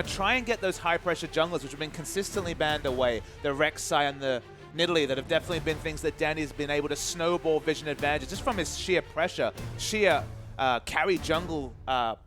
try and get those high-pressure junglers, which have been consistently banned away. The Rek'Sai and the Nidalee that have definitely been things that Dandy's been able to snowball vision advantage just from his sheer pressure, sheer carry jungle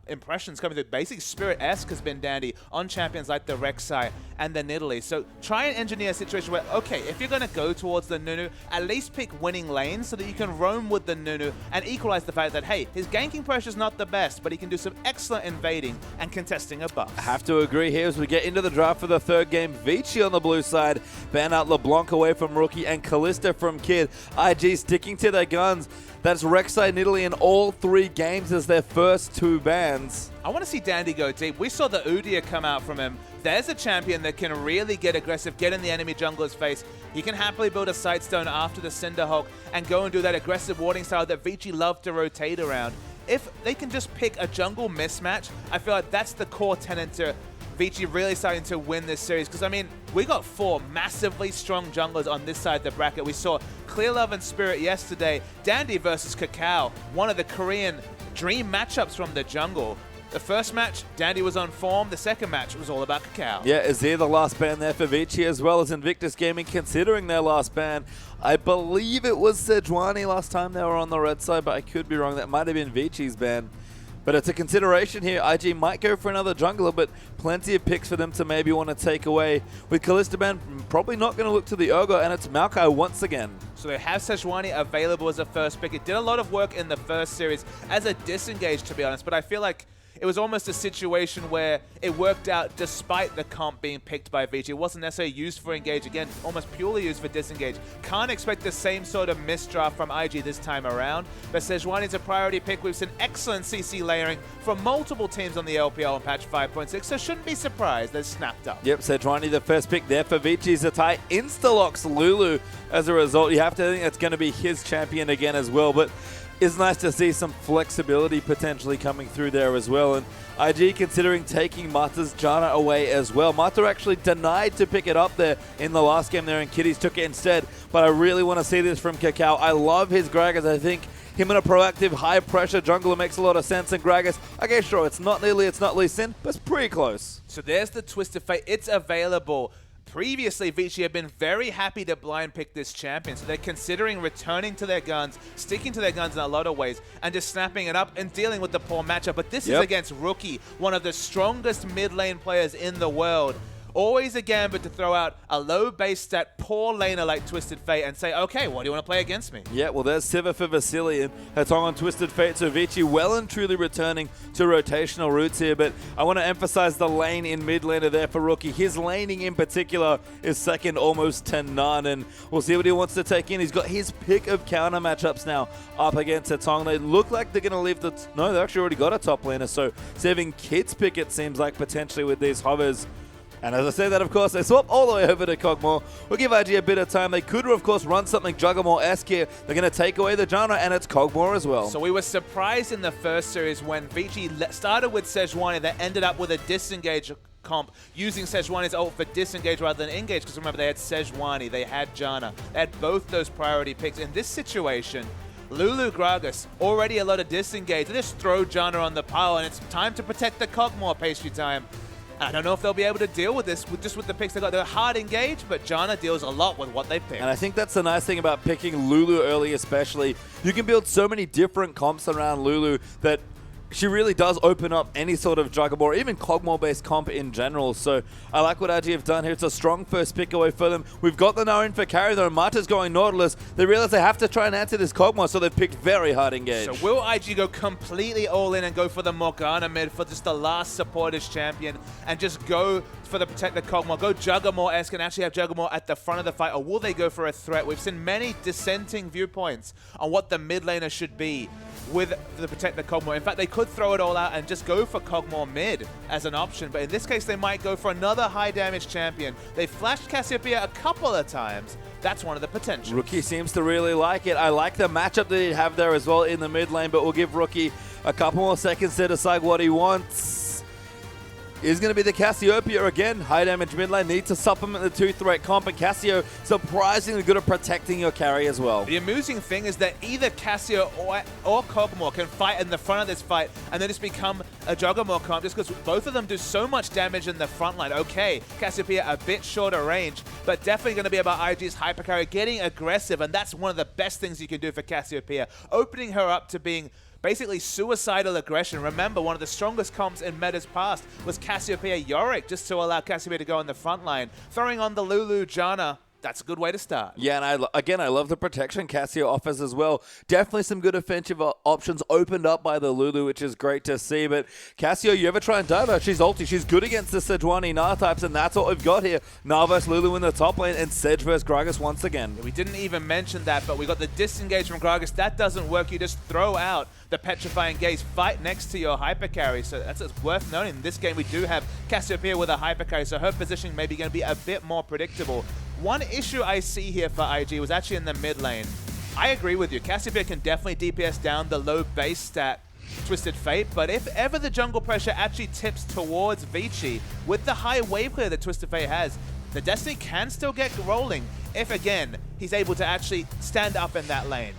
impressions coming through. Basically, Spirit-esque has been Dandy on champions like the Rek'Sai and the Nidalee. So try and engineer a situation where, okay, if you're going to go towards the Nunu, at least pick winning lanes so that you can roam with the Nunu and equalize the fact that, hey, his ganking pressure is not the best, but he can do some excellent invading and contesting a buff. I have to agree here as we get into the draft for the third game. Vici on the blue side, ban out LeBlanc away from Rookie and Kalista from Kid. IG sticking to their guns. That's Rek'Sai, Nidalee in all 3 games as their first 2 bans. I want to see Dandy go deep. We saw the Udyr come out from him. There's a champion that can really get aggressive, get in the enemy jungler's face. He can happily build a Sightstone after the Cinderhulk and go and do that aggressive warding style that Vici loved to rotate around. If they can just pick a jungle mismatch, I feel like that's the core tenet to Vici really starting to win this series. Because, I mean, we got 4 massively strong junglers on this side of the bracket. We saw Clear Love and Spirit yesterday. Dandy versus Kakao, one of the Korean dream matchups from the jungle. The first match, Dandy was on form. The second match was all about Kakao. Yeah, Azir the last ban there for Vici, as well as Invictus Gaming considering their last ban. I believe it was Sejuani last time they were on the red side, but I could be wrong. That might have been Vici's ban. But it's a consideration here. IG might go for another jungler, but plenty of picks for them to maybe want to take away. With Kalista ban, probably not going to look to the Urgot, and it's Maokai once again. So they have Sejuani available as a first pick. It did a lot of work in the first series as a disengage, to be honest, but I feel like it was almost a situation where it worked out despite the comp being picked by Vici. It wasn't necessarily used for engage. Again, almost purely used for disengage. Can't expect the same sort of misdraft from IG this time around. But Sejuani's a priority pick. We've seen excellent CC layering from multiple teams on the LPL on patch 5.6, so shouldn't be surprised they're snapped up. Yep, Sejuani the first pick there for Vici. Zatai insta-locks Lulu as a result. You have to think that's going to be his champion again as well, but it's nice to see some flexibility potentially coming through there as well. And IG considering taking Mata's Janna away as well. Mata actually denied to pick it up there in the last game there, and Kitties took it instead. But I really want to see this from Kakao. I love his Gragas. I think him in a proactive, high-pressure jungler makes a lot of sense. And Gragas, okay, sure, it's not Lily, it's not Lee Sin, but it's pretty close. So there's the Twisted Fate. It's available. Previously, Vici have been very happy to blind pick this champion, so they're considering returning to their guns, sticking to their guns in a lot of ways, and just snapping it up and dealing with the poor matchup. But this is against Rookie, one of the strongest mid lane players in the world. Always a gambit to throw out a low base stat, poor laner like Twisted Fate and say, okay, what do you want to play against me? Yeah, well, there's Siva for Vasily and Hatong on Twisted Fate. So Vici well and truly returning to rotational roots here. But I want to emphasize the lane in mid laner there for Rookie. His laning in particular is second almost to none. And we'll see what he wants to take in. He's got his pick of counter matchups now up against Hatong. They look like they're going to leave the... No, they actually already got a top laner. So saving Kid's pick, it seems like, potentially with these hovers. And as I say that, of course, they swap all the way over to Kog'Maw. We'll give IG a bit of time. They could, of course, run something Juggernaut-esque here. They're going to take away the Janna, and it's Kog'Maw as well. So we were surprised in the first series when Vici started with Sejuani that ended up with a disengage comp using Sejuani's ult for disengage rather than engage, because remember, they had Sejuani, they had Janna. They had both those priority picks. In this situation, Lulu Gragas, already a lot of disengage. They just throw Janna on the pile, and it's time to protect the Kog'Maw pastry time. I don't know if they'll be able to deal with this just with the picks they got. They're hard engaged, but Janna deals a lot with what they pick. And I think that's the nice thing about picking Lulu early especially. You can build so many different comps around Lulu that she really does open up any sort of Juggernaut or even Kog'Maw-based comp in general. So I like what IG have done here. It's a strong first pick away for them. We've got the Naren for carry though. Mata's going Nautilus. They realize they have to try and answer this Kog'Maw, so they've picked very hard engage. So will IG go completely all in and go for the Morgana mid for just the last supporters champion and just go for the protect the Kog'Maw, go Juggernaut-esque and actually have Juggernaut at the front of the fight, or will they go for a threat? We've seen many dissenting viewpoints on what the mid laner should be with the protect the Kog'Maw. In fact, they could throw it all out and just go for Kog'Maw mid as an option, but in this case, they might go for another high damage champion. They flashed Cassiopeia a couple of times. That's one of the potentials. Rookie seems to really like it. I like the matchup that he'd have there as well in the mid lane, but we'll give Rookie a couple more seconds to decide what he wants. is going to be the Cassiopeia again. High damage mid lane, need to supplement the 2-threat comp, and Cassio surprisingly good at protecting your carry as well. The amusing thing is that either Cassio or Kog'Maw can fight in the front of this fight and then just become a Juggernaut comp just because both of them do so much damage in the front line. Okay, Cassiopeia a bit shorter range, but definitely going to be about IG's hypercarry getting aggressive, and that's one of the best things you can do for Cassiopeia, opening her up to being basically suicidal aggression. Remember, one of the strongest comps in Meta's past was Cassiopeia Yorick, just to allow Cassiopeia to go in the front line. Throwing on the Lulu Janna, that's a good way to start. Yeah, and I love the protection Cassio offers as well. Definitely some good offensive options opened up by the Lulu, which is great to see. But Cassio, you ever try and dive her? She's ulti. She's good against the Sejuani Gnar types, and that's what we've got here. Gnar vs Lulu in the top lane, and Sedge vs Gragas once again. We didn't even mention that, but we got the disengage from Gragas. That doesn't work. You just throw out the Petrifying Gaze, fight next to your hypercarry. So that's worth noting. In this game, we do have Cassiopeia with a hypercarry, so her positioning may be going to be a bit more predictable. One issue I see here for IG was actually in the mid lane. I agree with you. Cassiopeia can definitely DPS down the low base stat Twisted Fate, but if ever the jungle pressure actually tips towards Vici, with the high wave clear that Twisted Fate has, the Destiny can still get rolling if, again, he's able to actually stand up in that lane.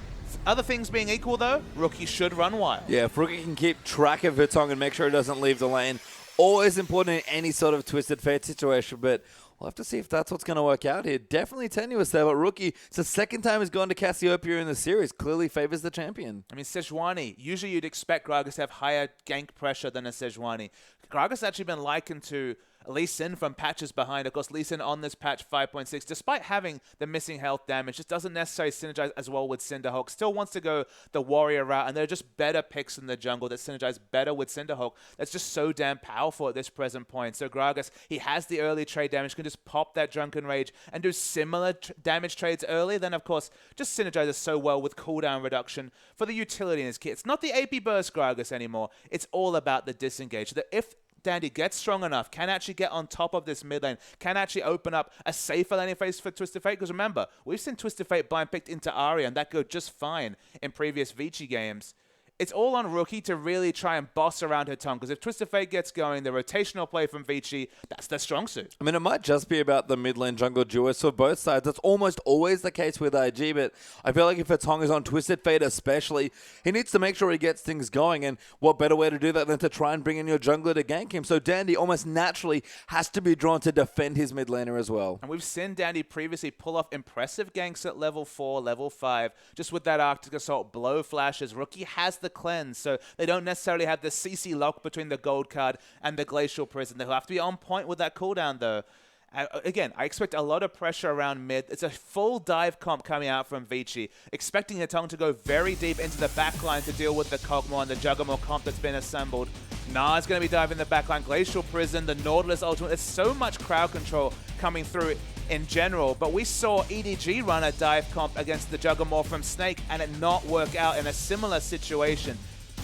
Other things being equal, though, Rookie should run wild. Yeah, if Rookie can keep track of Hutong and make sure he doesn't leave the lane, always important in any sort of Twisted Fate situation, but we'll have to see if that's what's going to work out here. Definitely tenuous there, but Rookie, it's the second time he's gone to Cassiopeia in the series. Clearly favors the champion. I mean, Sejuani, usually you'd expect Gragas to have higher gank pressure than a Sejuani. Gragas has actually been likened to Lee Sin from patches behind. Of course, Lee Sin on this patch 5.6, despite having the missing health damage, just doesn't necessarily synergize as well with Cinderhawk. Still wants to go the warrior route, and there are just better picks in the jungle that synergize better with Cinderhawk. That's just so damn powerful at this present point. So Gragas, he has the early trade damage, can just pop that Drunken Rage and do similar damage trades early. Then, of course, just synergizes so well with cooldown reduction for the utility in his kit. It's not the AP burst Gragas anymore. It's all about the disengage. That if Dandy gets strong enough, can actually get on top of this mid lane, can actually open up a safer laning phase for Twisted Fate. Because remember, we've seen Twisted Fate blind picked into Arya, and that go just fine in previous Vici games. It's all on Rookie to really try and boss around Hutong, because if Twisted Fate gets going, the rotational play from Vici, that's their strong suit. I mean, it might just be about the mid lane jungle duos for both sides. That's almost always the case with IG, but I feel like if Hutong is on Twisted Fate especially, he needs to make sure he gets things going, and what better way to do that than to try and bring in your jungler to gank him? So Dandy almost naturally has to be drawn to defend his mid laner as well. And we've seen Dandy previously pull off impressive ganks at level 4, level 5, just with that Arctic Assault blow flashes. Rookie has the cleanse, so they don't necessarily have the CC lock between the gold card and the Glacial Prison. They'll have to be on point with that cooldown, though. Again, I expect a lot of pressure around mid. It's a full dive comp coming out from Vici, expecting Hutong to go very deep into the backline to deal with the Kog'Maw and the Juggernaut comp that's been assembled. Gnar's going to be diving the backline. Glacial Prison, the Nautilus Ultimate. There's so much crowd control coming through in general, but we saw EDG run a dive comp against the Juggernaut from Snake and it not work out in a similar situation.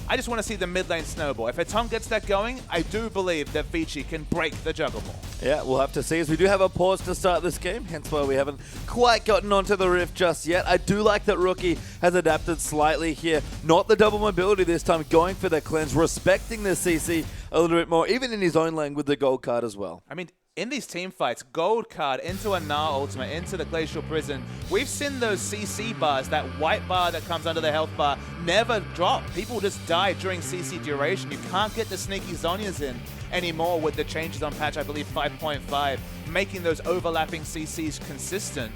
I just want to see the mid lane snowball. If Hutong gets that going, I do believe that Vici can break the Juggernaut. Yeah, we'll have to see, as we do have a pause to start this game, hence why we haven't quite gotten onto the Rift just yet. I do like that Rookie has adapted slightly here. Not the double mobility this time, going for the cleanse, respecting the CC a little bit more, even in his own lane with the gold card as well. I mean, in these team fights, gold card into a Gnar ultimate, into the Glacial Prison, we've seen those CC bars, that white bar that comes under the health bar, never drop. People just die during CC duration. You can't get the sneaky Zhonyas in anymore with the changes on patch, I believe, 5.5, making those overlapping CCs consistent.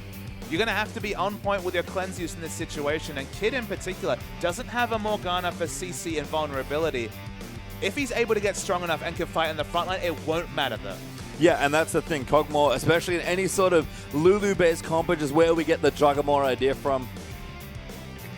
You're going to have to be on point with your cleanse use in this situation, and Kid in particular doesn't have a Morgana for CC and vulnerability. If he's able to get strong enough and can fight in the front line, it won't matter though. Yeah, and that's the thing. Kog'Maw, especially in any sort of Lulu-based comp, which is where we get the Juggernaut idea from.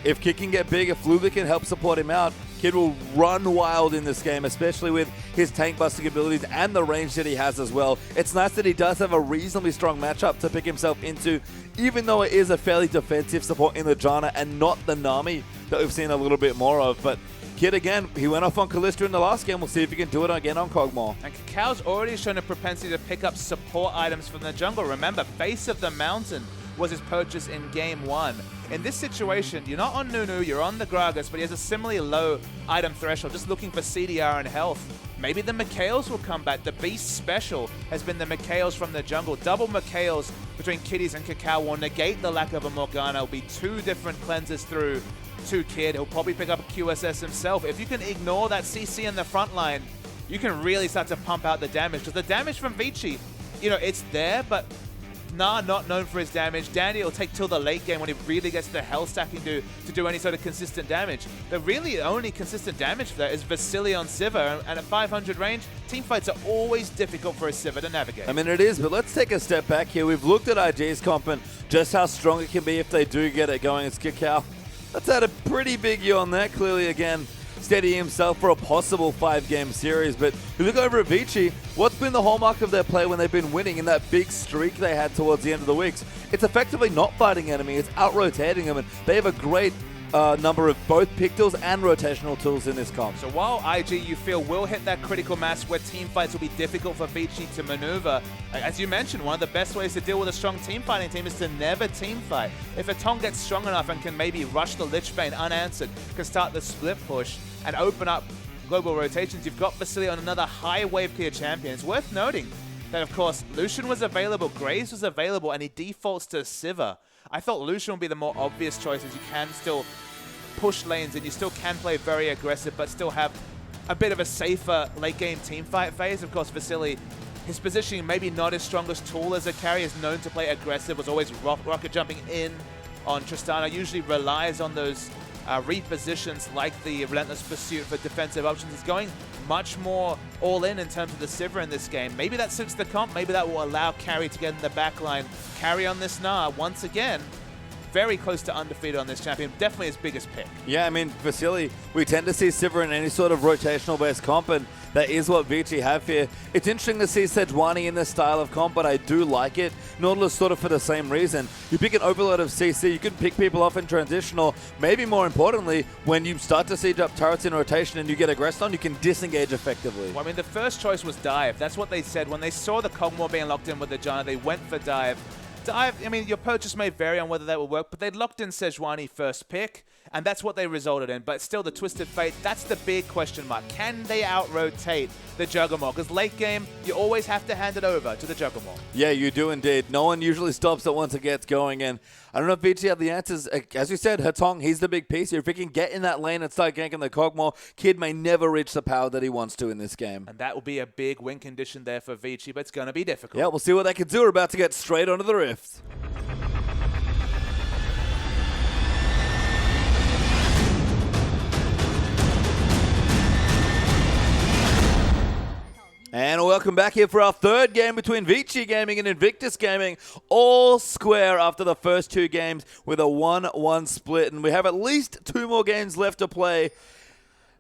If Kid can get big, if Lulu can help support him out, Kid will run wild in this game, especially with his tank busting abilities and the range that he has as well. It's nice that he does have a reasonably strong matchup to pick himself into, even though it is a fairly defensive support in the Janna and not the Nami that we've seen a little bit more of. But Kid, again, he went off on Kalista in the last game. We'll see if he can do it again on Kog'Maw. And Cacao's already shown a propensity to pick up support items from the jungle. Remember, Face of the Mountain was his purchase in Game 1. In this situation, you're not on Nunu, you're on the Gragas, but he has a similarly low item threshold, just looking for CDR and health. Maybe the Mikhails will come back. The Beast special has been the Mikhails from the jungle. Double Mikhails between Kitties and Kakao will negate the lack of a Morgana. It'll be 2 different cleanses through to Kid. He'll probably pick up a QSS himself. If you can ignore that CC in the front line, you can really start to pump out the damage. Because the damage from Vici, you know, it's there, but Nah, not known for his damage. Dandy will take till the late game when he really gets the health stacking to do any sort of consistent damage. The really only consistent damage for that is Vici on Sivir, and at 500 range, team fights are always difficult for a Sivir to navigate. I mean, it is, but let's take a step back here. We've looked at IG's comp and just how strong it can be if they do get it going as Kakao. That's had a pretty big year on that, clearly, again, steadying himself for a possible 5-game series. But if you look over at Vici, what's been the hallmark of their play when they've been winning in that big streak they had towards the end of the weeks? It's effectively not fighting enemy, it's out-rotating them, and they have a great number of both pictals and rotational tools in this comp. So while IG, you feel, will hit that critical mass where team fights will be difficult for Vici to maneuver, as you mentioned, one of the best ways to deal with a strong team fighting team is to never team fight. If a Tong gets strong enough and can maybe rush the Lich Bane unanswered, can start the split push and open up global rotations, you've got Vici on another high wave clear champion. It's worth noting that, of course, Lucian was available, Graves was available, and he defaults to Sivir. I thought Lucian would be the more obvious choice, as you can still push lanes and you still can play very aggressive but still have a bit of a safer late game team fight phase. Of course, Vici, his positioning maybe not his strongest tool as a carry, is known to play aggressive, was always rocket jumping in on Tristana, usually relies on those repositions like the Relentless Pursuit for defensive options. He's going much more all in terms of the Sivir in this game. Maybe that suits the comp, maybe that will allow Carry to get in the back line. Carry on this Nah, once again, very close to undefeated on this champion. Definitely his biggest pick. Yeah, I mean, Vici, we tend to see Sivir in any sort of rotational-based comp, and that is what Vici have here. It's interesting to see Sejuani in this style of comp, but I do like it. Nautilus sort of for the same reason. You pick an overload of CC, you can pick people off in transitional. Maybe more importantly, when you start to siege up turrets in rotation and you get aggressed on, you can disengage effectively. Well, I mean, the first choice was dive. That's what they said. When they saw the Kog'Maw being locked in with the Janna, they went for dive. I mean, your purchase may vary on whether that will work, but they'd locked in Sejuani first pick, and that's what they resulted in. But still, the Twisted Fate, that's the big question mark. Can they out-rotate the Juggernaut? Because late game, you always have to hand it over to the Juggernaut. Yeah, you do indeed. No one usually stops it once it gets going, and I don't know if Vici have the answers. As you said, Hatong, he's the big piece here. If he can get in that lane and start ganking the Kog'Maw, Kid may never reach the power that he wants to in this game. And that will be a big win condition there for Vici, but it's going to be difficult. Yeah, we'll see what they can do. We're about to get straight onto the Rift. And welcome back here for our third game between Vici Gaming and Invictus Gaming. All square after the first 2 games with a 1-1 split. And we have at least 2 more games left to play.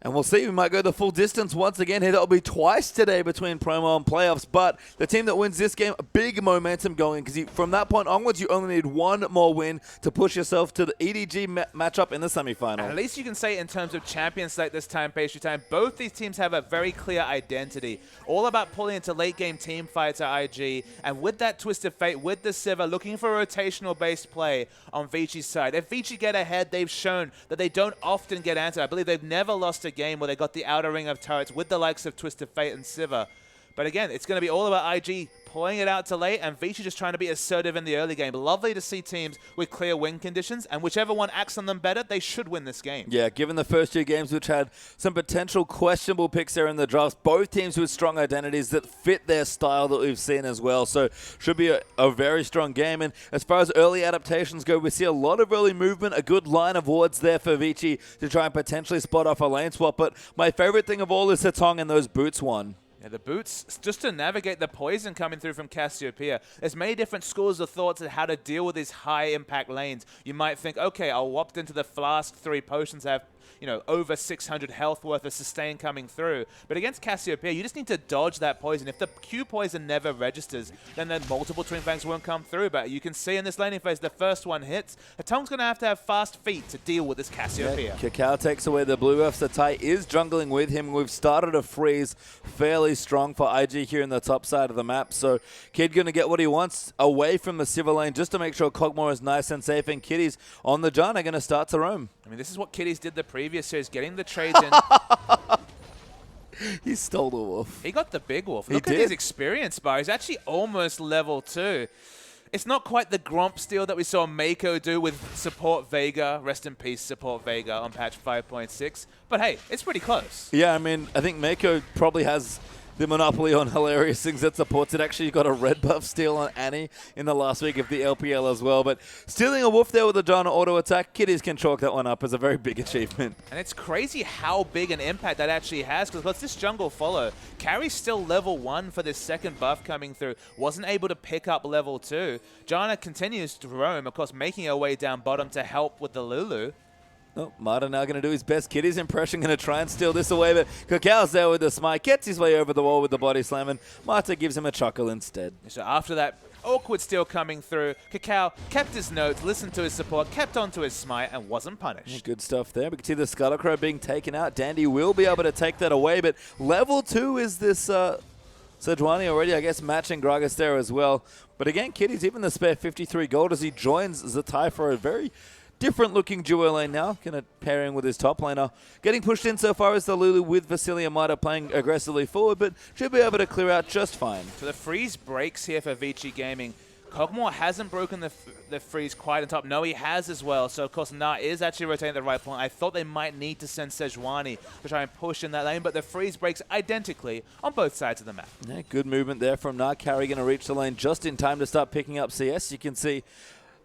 And we'll see, we might go the full distance once again here. That'll be twice today between promo and playoffs. But the team that wins this game, big momentum going. Because from that point onwards, you only need 1 more win to push yourself to the EDG matchup in the semifinal. And at least you can say in terms of champion slate this time, pastry time, both these teams have a very clear identity. All about pulling into late game team fights at IG. And with that Twisted Fate, with the Sivir, looking for rotational based play on Vici's side. If Vici get ahead, they've shown that they don't often get answered. I believe they've never lost a game where they got the outer ring of turrets with the likes of Twisted Fate and Sivir. But again, it's going to be all about IG pulling it out to late and Vici just trying to be assertive in the early game. Lovely to see teams with clear win conditions, and whichever one acts on them better, they should win this game. Yeah, given the first 2 games, which had some potential questionable picks there in the drafts, both teams with strong identities that fit their style that we've seen as well. So should be a very strong game. And as far as early adaptations go, we see a lot of early movement, a good line of wards there for Vici to try and potentially spot off a lane swap. But my favorite thing of all is Hatong and those boots one. Yeah, the boots, just to navigate the poison coming through from Cassiopeia. There's many different schools of thoughts on how to deal with these high-impact lanes. You might think, okay, I'll opt into the Flask 3 potions, have, you know, over 600 health worth of sustain coming through. But against Cassiopeia, you just need to dodge that poison. If the Q poison never registers, then the multiple Twin Fangs won't come through. But you can see in this laning phase, the first one hits. Hatong's going to have fast feet to deal with this Cassiopeia. Yeah, Kakao takes away the blue buff. Satai is jungling with him. We've started a freeze fairly strong for IG here in the top side of the map. So Kid going to get what he wants away from the Sivir lane just to make sure Kog'Maw is nice and safe. And Kitties on the Janna are going to start to roam. I mean, this is what Kitties did the previous series, getting the trades in. He stole the wolf. He got the big wolf. Look at his experience bar. He's actually almost level 2. It's not quite the Gromp steal that we saw Mako do with Support Vega. Rest in peace, Support Vega on patch 5.6. But hey, it's pretty close. Yeah, I mean, I think Mako probably has the monopoly on hilarious things that supports it. Actually, got a red buff steal on Annie in the last week of the LPL as well. But stealing a wolf there with a Janna auto attack, Kiddies can chalk that one up as a very big achievement. And it's crazy how big an impact that actually has, because what's this jungle follow? Carry's still level 1 for this second buff coming through. Wasn't able to pick up level 2. Janna continues to roam, of course, making her way down bottom to help with the Lulu. Oh, Marta now going to do his best. Kiddy's impression going to try and steal this away, but Kakal's there with the smite, gets his way over the wall with the body slam, and Marta gives him a chuckle instead. So after that awkward steal coming through, Kakao kept his notes, listened to his support, kept onto his smite, and wasn't punished. Yeah, good stuff there. We can see the Scuttlecrow being taken out. Dandy will be able to take that away, but level 2 is this Sejuani already, I guess, matching Gragas there as well. But again, Kiddy's even the spare 53 gold as he joins Zatai for a very different looking duo lane now, kind of pairing with his top laner. Getting pushed in so far as the Lulu with Vasily and Mida playing aggressively forward, but should be able to clear out just fine. So the freeze breaks here for Vici Gaming. Kog'Maw hasn't broken the freeze quite on top. No, he has as well. So, of course, Na is actually rotating at the right point. I thought they might need to send Sejuani to try and push in that lane, but the freeze breaks identically on both sides of the map. Yeah, good movement there from Na. Carry going to reach the lane just in time to start picking up CS. You can see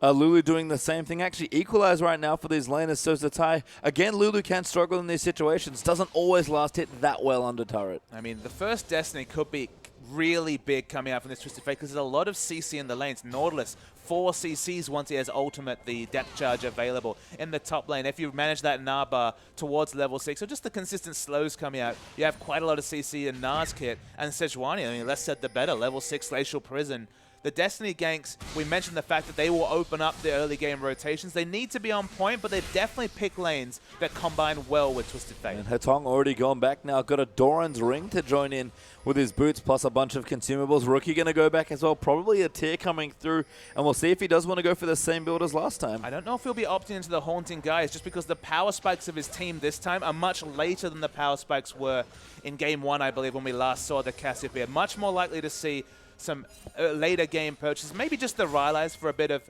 Lulu doing the same thing. Actually equalize right now for these laners. So Zatai, again, Lulu can struggle in these situations. Doesn't always last hit that well under turret. I mean, the first Destiny could be really big coming out from this Twisted Fate because there's a lot of CC in the lanes. Nautilus, 4 CCs once he has ultimate, the depth charge available in the top lane. If you manage that Na bar towards level 6, or just the consistent slows coming out, you have quite a lot of CC in Na's kit. And Sejuani, I mean, less said the better. Level 6 Glacial Prison. The Destiny ganks, we mentioned the fact that they will open up the early game rotations. They need to be on point, but they definitely pick lanes that combine well with Twisted Fate. And Hatong already gone back now. Got a Doran's ring to join in with his boots, plus a bunch of consumables. Rookie going to go back as well. Probably a tier coming through, and we'll see if he does want to go for the same build as last time. I don't know if he'll be opting into the Haunting Guys, just because the power spikes of his team this time are much later than the power spikes were in Game 1, I believe, when we last saw the Cassiopeia. Much more likely to see some later game purchases, maybe just the Rylai's for a bit of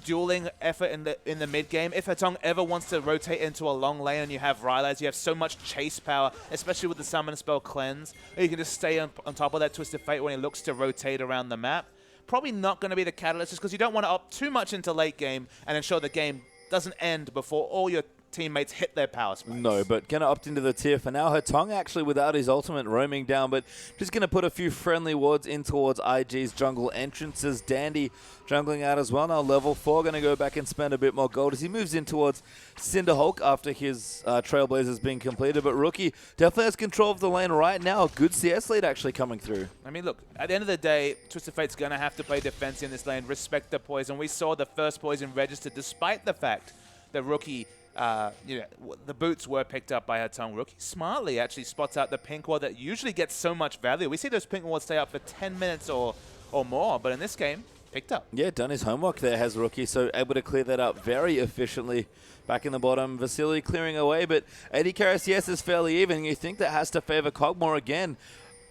dueling effort in the mid game. If Hatong ever wants to rotate into a long lane and you have Rylai's, you have so much chase power, especially with the summon spell Cleanse, or you can just stay on top of that Twisted Fate when he looks to rotate around the map. Probably not going to be the catalyst, just because you don't want to opt too much into late game and ensure the game doesn't end before all your teammates hit their power spikes. No, but going to opt into the tier for now. Hatong actually without his ultimate roaming down, but just going to put a few friendly wards in towards IG's jungle entrances. Dandy jungling out as well. Now level 4 going to go back and spend a bit more gold as he moves in towards Cinderhulk after his Trailblazers being completed. But Rookie definitely has control of the lane right now. Good CS lead actually coming through. I mean, look, at the end of the day, Twisted Fate's going to have to play defense in this lane, respect the poison. We saw the first poison register despite the fact that Rookie the boots were picked up by Hatong. Rookie smartly actually spots out the pink ward that usually gets so much value. We see those pink wards stay up for 10 minutes or more, but in this game, picked up. Yeah, done his homework there, has Rookie, so able to clear that up very efficiently. Back in the bottom, Vasily clearing away, but 80 carry CS is fairly even. You think that has to favor Kog'Maw again.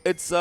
It's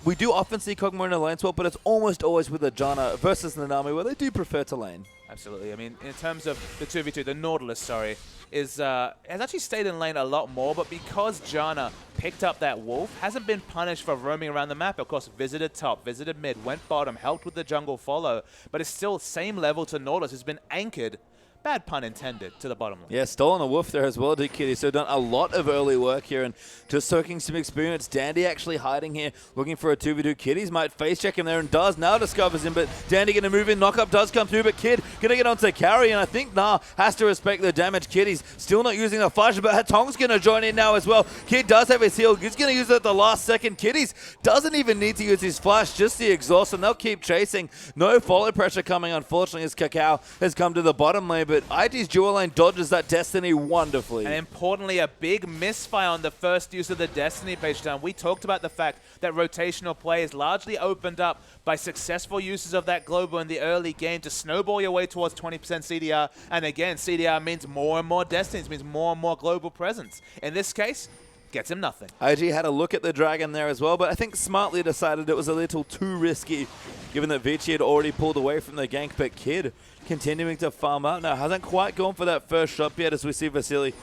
we do often see Kog'Maw in a lane swap, but it's almost always with a Janna versus Nanami where they do prefer to lane. Absolutely. I mean, in terms of the 2v2, the Nautilus, has actually stayed in lane a lot more, but because Janna picked up that wolf, hasn't been punished for roaming around the map. Of course, visited top, visited mid, went bottom, helped with the jungle follow, but it's still same level to Nautilus, who's been anchored, bad pun intended, to the bottom lane. Yeah, stolen a wolf there as well, did Kitty. So done a lot of early work here and just soaking some experience. Dandy actually hiding here, looking for a 2v2. Kitties might face check him there and does. Now discovers him, but Dandy going to move in. Knockup does come through, but Kid going to get onto carry, and I think Nah has to respect the damage. Kitty's still not using the flash, but Hatong's going to join in now as well. Kid does have his heal. He's going to use it at the last second. Kitties doesn't even need to use his flash, just the exhaust, and they'll keep chasing. No follow pressure coming, unfortunately, as Kakao has come to the bottom lane, but IG's dual lane dodges that Destiny wonderfully. And importantly, a big misfire on the first use of the Destiny page down. We talked about the fact that rotational play is largely opened up by successful uses of that global in the early game to snowball your way towards 20% CDR. And again, CDR means more and more Destinies, means more and more global presence. In this case, gets him nothing. IG had a look at the Dragon there as well, but I think smartly decided it was a little too risky, given that Vici had already pulled away from the gank, but Kid continuing to farm out now. Hasn't quite gone for that first shot yet, as we see Vasily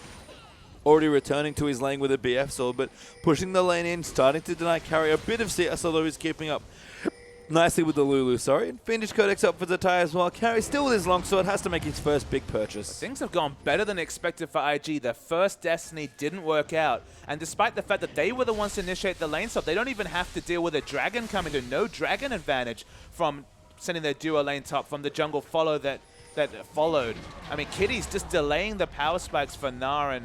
already returning to his lane with a BF sword, but pushing the lane in, starting to deny carry a bit of CS, although he's keeping up nicely with the Lulu, sorry. Fiendish Codex up for Zatai as well. Carry still with his longsword, has to make his first big purchase. Things have gone better than expected for IG. Their first Destiny didn't work out, and despite the fact that they were the ones to initiate the lane swap, they don't even have to deal with a Dragon coming through. No Dragon advantage from sending their duo lane top from the jungle follow that followed. I mean, Kitty's just delaying the power spikes for Gnar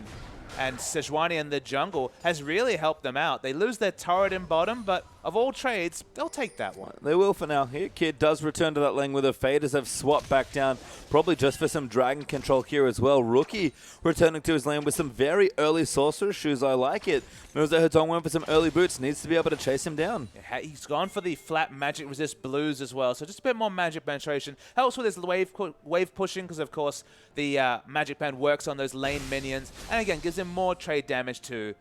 and Sejuani in the jungle has really helped them out. They lose their turret in bottom, but of all trades, they'll take that one. They will for now. Here, Kid does return to that lane with a fade as they've swapped back down, probably just for some Dragon control here as well. Rookie returning to his lane with some very early Sorcerer shoes. I like it. Knows that Hotong went for some early boots. Needs to be able to chase him down. Yeah, he's gone for the flat magic resist blues as well, so just a bit more magic penetration. Helps with his wave pushing because, of course, the magic pen works on those lane minions. And again, gives him more trade damage to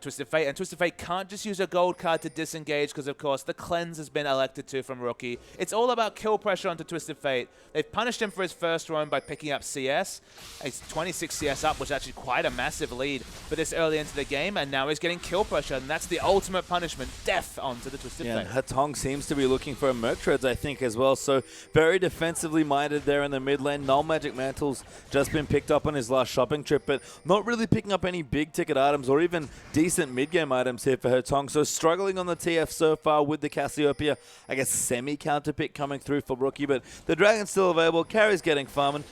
Twisted Fate, and Twisted Fate can't just use a gold card to disengage because, of course, the cleanse has been elected to from Rookie. It's all about kill pressure onto Twisted Fate. They've punished him for his first roam by picking up CS. He's 26 CS up, which is actually quite a massive lead for this early into the game, and now he's getting kill pressure, and that's the ultimate punishment, death onto the Twisted Fate. Hatong seems to be looking for a Merc Treads, I think, as well, so very defensively minded there in the mid lane. Null Magic Mantle's just been picked up on his last shopping trip, but not really picking up any big ticket items or even decent mid-game items here for Hotong. So struggling on the TF so far with the Cassiopeia, I guess semi-counter pick coming through for Rookie, but the Dragon's still available. Carry's getting farming.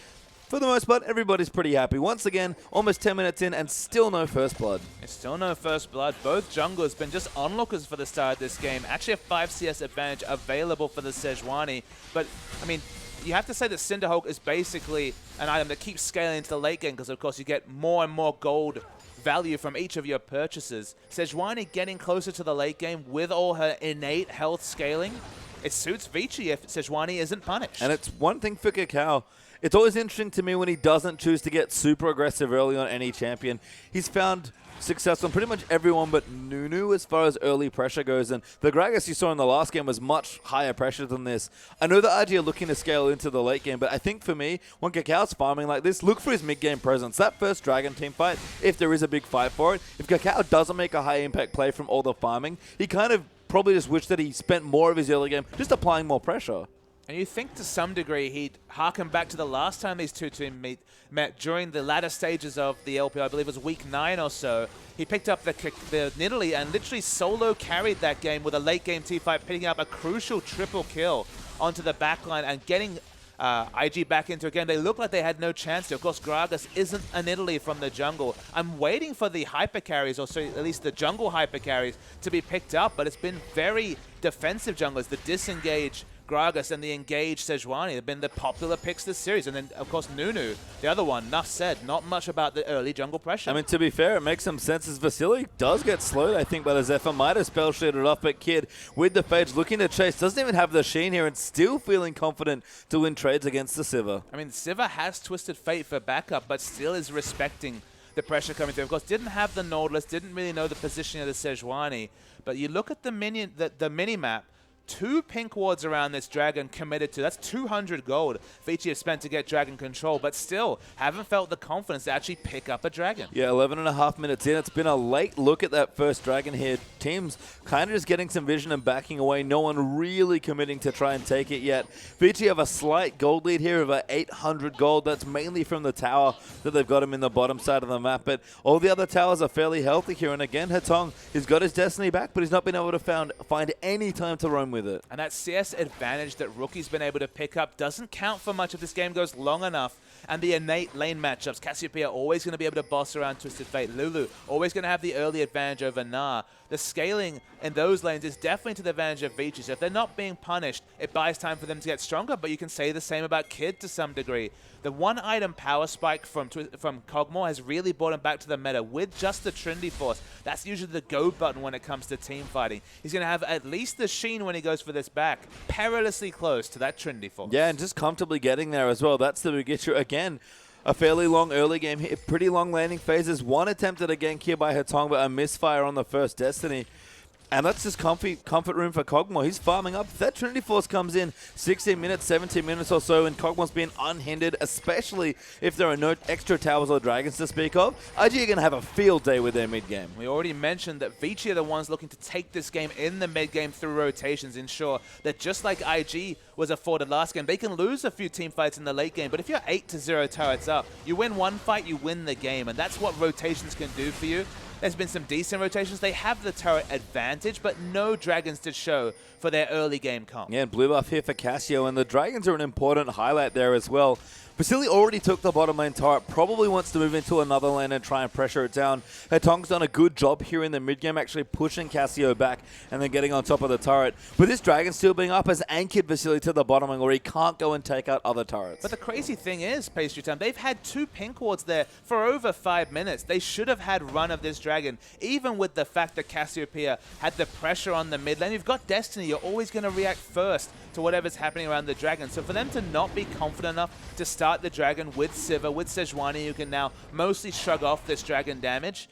For the most part, everybody's pretty happy. Once again, almost 10 minutes in and still no first blood. It's still no first blood. Both junglers been just onlookers for the start of this game. Actually a 5 CS advantage available for the Sejuani, but I mean, you have to say that Cinderhulk is basically an item that keeps scaling into the late game because, of course, you get more and more gold value from each of your purchases. Sejuani getting closer to the late game with all her innate health scaling. It suits Vici if Sejuani isn't punished. And it's one thing for Kakao. It's always interesting to me when he doesn't choose to get super aggressive early on any champion. He's found success on pretty much everyone but Nunu as far as early pressure goes, and the Gragas you saw in the last game was much higher pressure than this. I know that IG are looking to scale into the late game, but I think for me, when Kakao's farming like this, look for his mid-game presence. That first Dragon team fight, if there is a big fight for it, if Kakao doesn't make a high-impact play from all the farming, he kind of probably just wished that he spent more of his early game just applying more pressure. And you think to some degree he'd harken back to the last time these two teams met during the latter stages of the LPL, I believe it was week 9 or so. He picked up the Nidalee and literally solo carried that game with a late game T5, picking up a crucial triple kill onto the backline and getting IG back into a game. They looked like they had no chance to. Of course, Gragas isn't a Nidalee from the jungle. I'm waiting for the hyper carries, or so at least the jungle hyper carries, to be picked up, but it's been very defensive junglers. The disengage Gragas and the engaged Sejuani have been the popular picks this series. And then, of course, Nunu, the other one, enough said, not much about the early jungle pressure. I mean, to be fair, it makes some sense as Vasily does get slowed, I think, by the Zephyr. Might have spell shielded off, but Kid, with the Phage, looking to chase, doesn't even have the Sheen here and still feeling confident to win trades against the Sivir. I mean, Sivir has Twisted Fate for backup, but still is respecting the pressure coming through. Of course, didn't have the Nautilus, didn't really know the positioning of the Sejuani, but you look at the mini-map, 2 pink wards around this Dragon committed to. That's 200 gold Vici have spent to get Dragon control, but still haven't felt the confidence to actually pick up a Dragon. Yeah, 11.5 minutes in. It's been a late look at that first Dragon here. Teams kind of just getting some vision and backing away. No one really committing to try and take it yet. Vici have a slight gold lead here of 800 gold. That's mainly from the tower that they've got him in the bottom side of the map, but all the other towers are fairly healthy here. And again, Hatong, he's got his Destiny back, but he's not been able to find any time to roam with it. And that CS advantage that Rookie's been able to pick up doesn't count for much if this game goes long enough. And the innate lane matchups, Cassiopeia always going to be able to boss around Twisted Fate. Lulu always going to have the early advantage over Gnar. The scaling in those lanes is definitely to the advantage of Vici. So if they're not being punished, it buys time for them to get stronger, but you can say the same about Kid to some degree. The one item power spike from Kog'Maw has really brought him back to the meta with just the Trinity Force. That's usually the go button when it comes to team fighting. He's going to have at least the Sheen when he goes for this back, perilously close to that Trinity Force. Yeah, and just comfortably getting there as well. That's the big issue. Again, a fairly long early game here. Pretty long landing phases. One attempt at a gank here by Hetong, but a misfire on the first Destiny. And that's just comfort room for Kog'Maw. He's farming up. If that Trinity Force comes in 16 minutes, 17 minutes or so, and Kog'Maw's being unhindered, especially if there are no extra towers or dragons to speak of, IG are going to have a field day with their mid-game. We already mentioned that Vici are the ones looking to take this game in the mid-game through rotations, ensure that just like IG was afforded last game, they can lose a few team fights in the late game, but if you're 8-0 turrets up, you win one fight, you win the game, and that's what rotations can do for you. There's been some decent rotations. They have the turret advantage, but no dragons to show for their early game comp. Yeah, and blue buff here for Cassio, and the dragons are an important highlight there as well. Vasily already took the bottom lane turret, probably wants to move into another lane and try and pressure it down. Hetong's done a good job here in the mid-game, actually pushing Cassio back and then getting on top of the turret. But this dragon still being up has anchored Vasily to the bottom lane where he can't go and take out other turrets. But the crazy thing is, Pastry Time, they've had 2 pink wards there for over 5 minutes. They should have had run of this dragon, even with the fact that Cassiopeia had the pressure on the mid lane. You've got Destiny, you're always going to react first to whatever's happening around the dragon. So for them to not be confident enough to start the dragon with Sivir, with Sejuani, who can now mostly shrug off this dragon damage,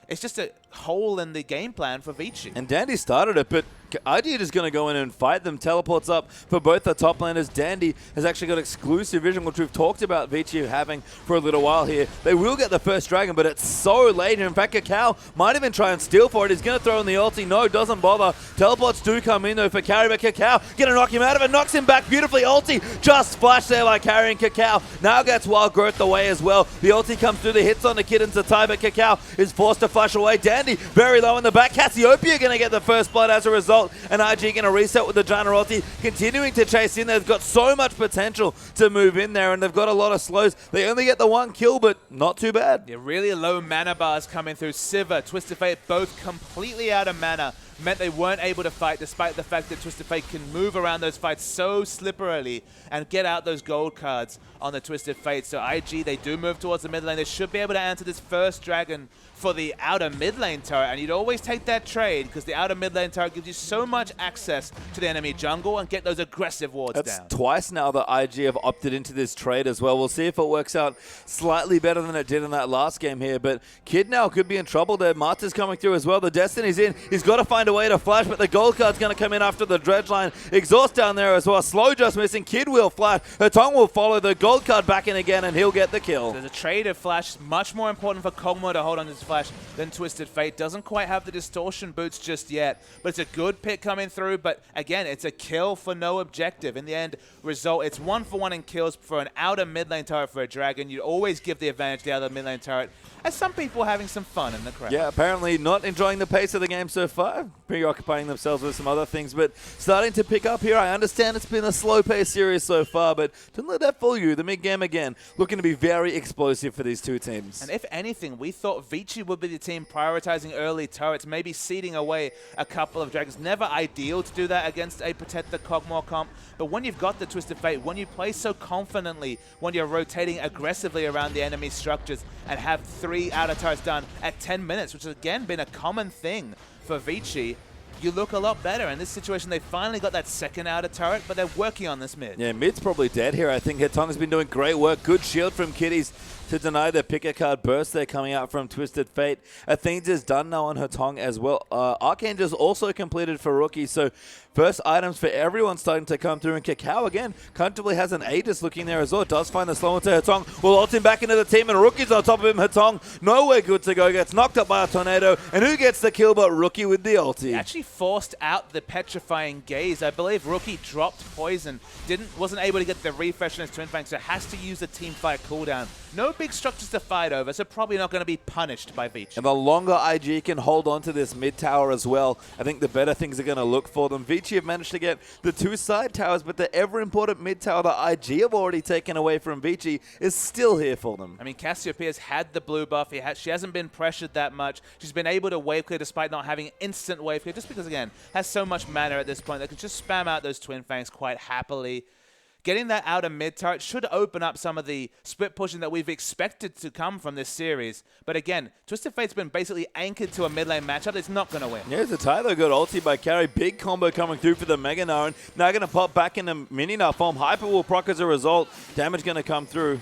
it's just a hole in the game plan for Vici. And Dandy started it, but IG is going to go in and fight them. Teleports up for both the top laners. Dandy has actually got exclusive vision, which we've talked about Vici having for a little while here. They will get the first dragon, but it's so late. In fact, Cacao might even try and steal for it. He's going to throw in the ulti. No, doesn't bother. Teleports do come in, though, for Carry, but Cacao going to knock him out of it. Knocks him back beautifully. Ulti just flashed there by carrying Cacao. Now gets Wild Growth away as well. The ulti comes through the hits on the Kittens to tie, but Cacao is forced to flash away. Dandy very low in the back. Cassiopeia going to get the first blood as a result. And IG going to reset with the Giant ulti, continuing to chase in. They've got so much potential to move in there, and they've got a lot of slows. They only get the 1 kill, but not too bad. Yeah, really low mana bars coming through. Sivir, Twisted Fate, both completely out of mana. Meant they weren't able to fight, despite the fact that Twisted Fate can move around those fights so slipperily and get out those gold cards on the Twisted Fate. So IG, they do move towards the mid lane. They should be able to answer this first dragon for the outer mid lane turret, and you'd always take that trade because the outer mid lane turret gives you so much access to the enemy jungle and get those aggressive wards down. That's twice now that IG have opted into this trade as well. We'll see if it works out slightly better than it did in that last game here, but Kid now could be in trouble there. Marta's coming through as well. The Destiny's in. He's got to find a way to flash, but the gold card's going to come in after the dredge line. Exhaust down there as well. Slow just missing. Kid will flash. Hetong will follow the gold card back in again, and he'll get the kill. There's a trade of flash. Much more important for Kog'Maw to hold on to his flash than Twisted Fate. Doesn't quite have the distortion boots just yet, but it's a good pick coming through. But again, it's a kill for no objective. In the end result, it's 1-for-1 in kills for an outer mid lane turret for a dragon. You'd always give the advantage to the outer mid lane turret, as some people are having some fun in the crowd. Yeah, apparently not enjoying the pace of the game so far, preoccupying themselves with some other things, but starting to pick up here. I understand it's been a slow-paced series so far, but don't let that fool you. The mid-game again, looking to be very explosive for these two teams. And if anything, we thought Vici would be the team prioritizing early turrets, maybe seeding away a couple of dragons. Never ideal to do that against a Protect the Kog'Maw comp, but when you've got the Twisted Fate, when you play so confidently, when you're rotating aggressively around the enemy structures and have 3 outer turrets done at 10 minutes, which has again been a common thing for Vici, you look a lot better. In this situation, they finally got that second outer turret, but they're working on this mid. Yeah, mid's probably dead here. I think Hetong has been doing great work. Good shield from Kitties to deny the pick a card burst there coming out from Twisted Fate. Athene's is done now on Hetong as well. Archangel's also completed for Rookie, so first items for everyone starting to come through, and Cacao again comfortably has an Aegis looking there as well. Does find the slow into Hetong. Will ult him back into the team, and Rookie's on top of him. Hetong nowhere good to go. Gets knocked up by a tornado, and who gets the kill but Rookie with the ulti? He actually forced out the petrifying gaze. I believe Rookie dropped poison, wasn't able to get the refresh on his Twin Fang, so has to use the team fight cooldown. No big structures to fight over, so probably not going to be punished by Vici. And the longer IG can hold on to this mid tower as well, I think the better things are going to look for them. Vici have managed to get the 2 side towers, but the ever-important mid tower that IG have already taken away from Vici is still here for them. I mean, Cassiopeia's had the blue buff. She hasn't been pressured that much. She's been able to wave clear despite not having instant wave clear, just because, again, has so much mana at this point that can just spam out those Twin Fangs quite happily. Getting that outer mid turret should open up some of the split pushing that we've expected to come from this series. But again, Twisted Fate's been basically anchored to a mid lane matchup. It's not going to win. Yeah, the Tyler got ulti by Carry. Big combo coming through for the Mega Gnar. Now going to pop back into Mini Gnar form. Hyper will proc as a result. Damage going to come through.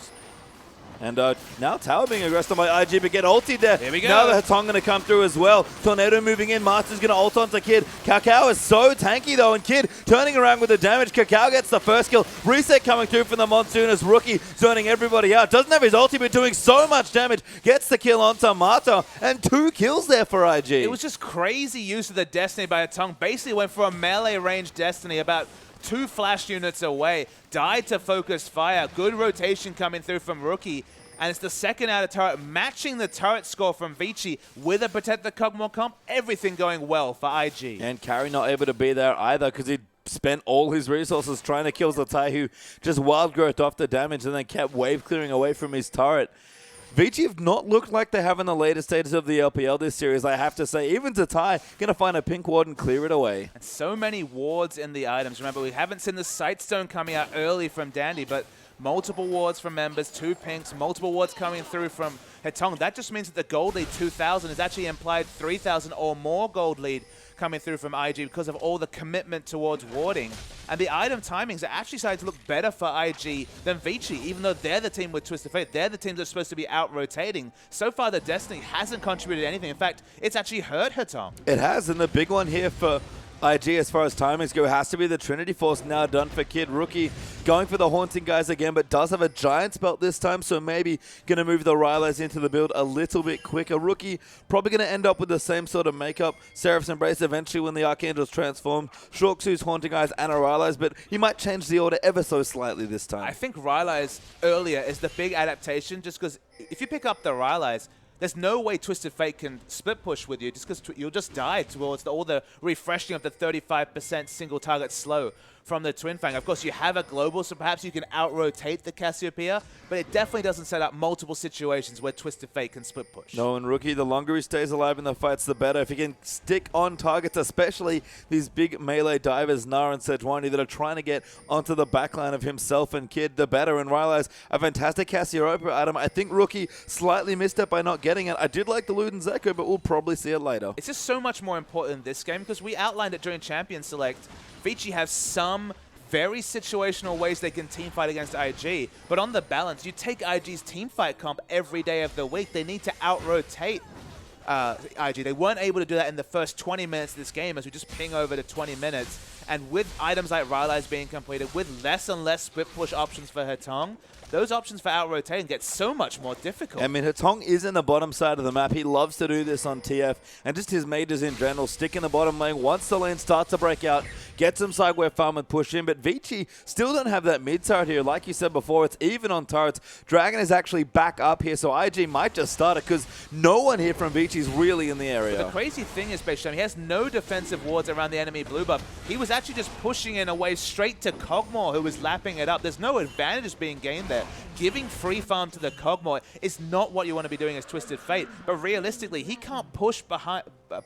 And now Tower being aggressive by IG, but get ulted there. Here we go. Now the Hatong going to come through as well. Tornado moving in. Master's going to ult onto Kid. Kakao is so tanky though, and Kid turning around with the damage. Kakao gets the first kill. Reset coming through from the Monsoon as Rookie zoning everybody out. Doesn't have his ulti, but doing so much damage. Gets the kill onto Mata, and 2 kills there for IG. It was just crazy use of the Destiny by Hatong. Basically went for a melee range Destiny about 2 flash units away. Died to focus fire. Good rotation coming through from Rookie. And it's the second out of turret, matching the turret score from Vici with a Protect the Cogmore comp. Everything going well for IG. And Carry not able to be there either because he spent all his resources trying to kill Zatai, who just wild growth off the damage and then kept wave clearing away from his turret. Vici have not looked like they have in the later stages of the LPL this series, I have to say. Even Zatai going to find a pink ward and clear it away. And so many wards in the items. Remember, we haven't seen the Sightstone coming out early from Dandy, but multiple wards from members, 2 pinks, multiple wards coming through from Hatong. That just means that the gold lead 2,000 is actually implied 3,000 or more gold lead coming through from IG because of all the commitment towards warding. And the item timings are actually starting to look better for IG than Vici, even though they're the team with Twisted Fate. They're the team that's supposed to be out-rotating. So far, the Destiny hasn't contributed anything. In fact, it's actually hurt Hatong. It has, and the big one here for IG as far as timings go has to be the Trinity Force now done for Kid. Rookie going for the Haunting guys again, but does have a Giant's Belt this time, so maybe going to move the Rylai's into the build a little bit quicker. Rookie probably going to end up with the same sort of makeup. Seraph's Embrace eventually when the Archangels transform. Shorksu's Haunting guys and a Rylai's, but he might change the order ever so slightly this time. I think Rylai's earlier is the big adaptation, just because if you pick up the Rylai's, there's no way Twisted Fate can split push with you just because you'll just die towards all the refreshing of the 35% single target slow from the Twin Fang. Of course, you have a global, so perhaps you can out-rotate the Cassiopeia, but it definitely doesn't set up multiple situations where Twisted Fate can split push. No, and Rookie, the longer he stays alive in the fights, the better. If he can stick on targets, especially these big melee divers, Nar and Sejuani, that are trying to get onto the backline of himself and Kid, the better. And Rylai's a fantastic Cassiopeia item. I think Rookie slightly missed it by not getting it. I did like the Luden's Echo, but we'll probably see it later. It's just so much more important in this game because we outlined it during Champion Select. Vici have some very situational ways they can teamfight against IG, but on the balance, you take IG's teamfight comp every day of the week. They need to out-rotate IG. They weren't able to do that in the first 20 minutes of this game as we just ping over to 20 minutes. And with items like Rylai's being completed, with less and less split push options for Hatong, those options for out-rotating get so much more difficult. I mean, Hatong is in the bottom side of the map. He loves to do this on TF, and just his mages in general stick in the bottom lane. Once the lane starts to break out, get some sideway farm and push in, but Vici still don't have that mid turret here. Like you said before, it's even on turrets. Dragon is actually back up here, so IG might just start it because no one here from Vici is really in the area. But the crazy thing is, Beishamn, he has no defensive wards around the enemy blue buff. He was actually just pushing in away straight to Cogmore, who was lapping it up. There's no advantages being gained there. Giving free farm to the Cogmore is not what you want to be doing as Twisted Fate, but realistically, he can't push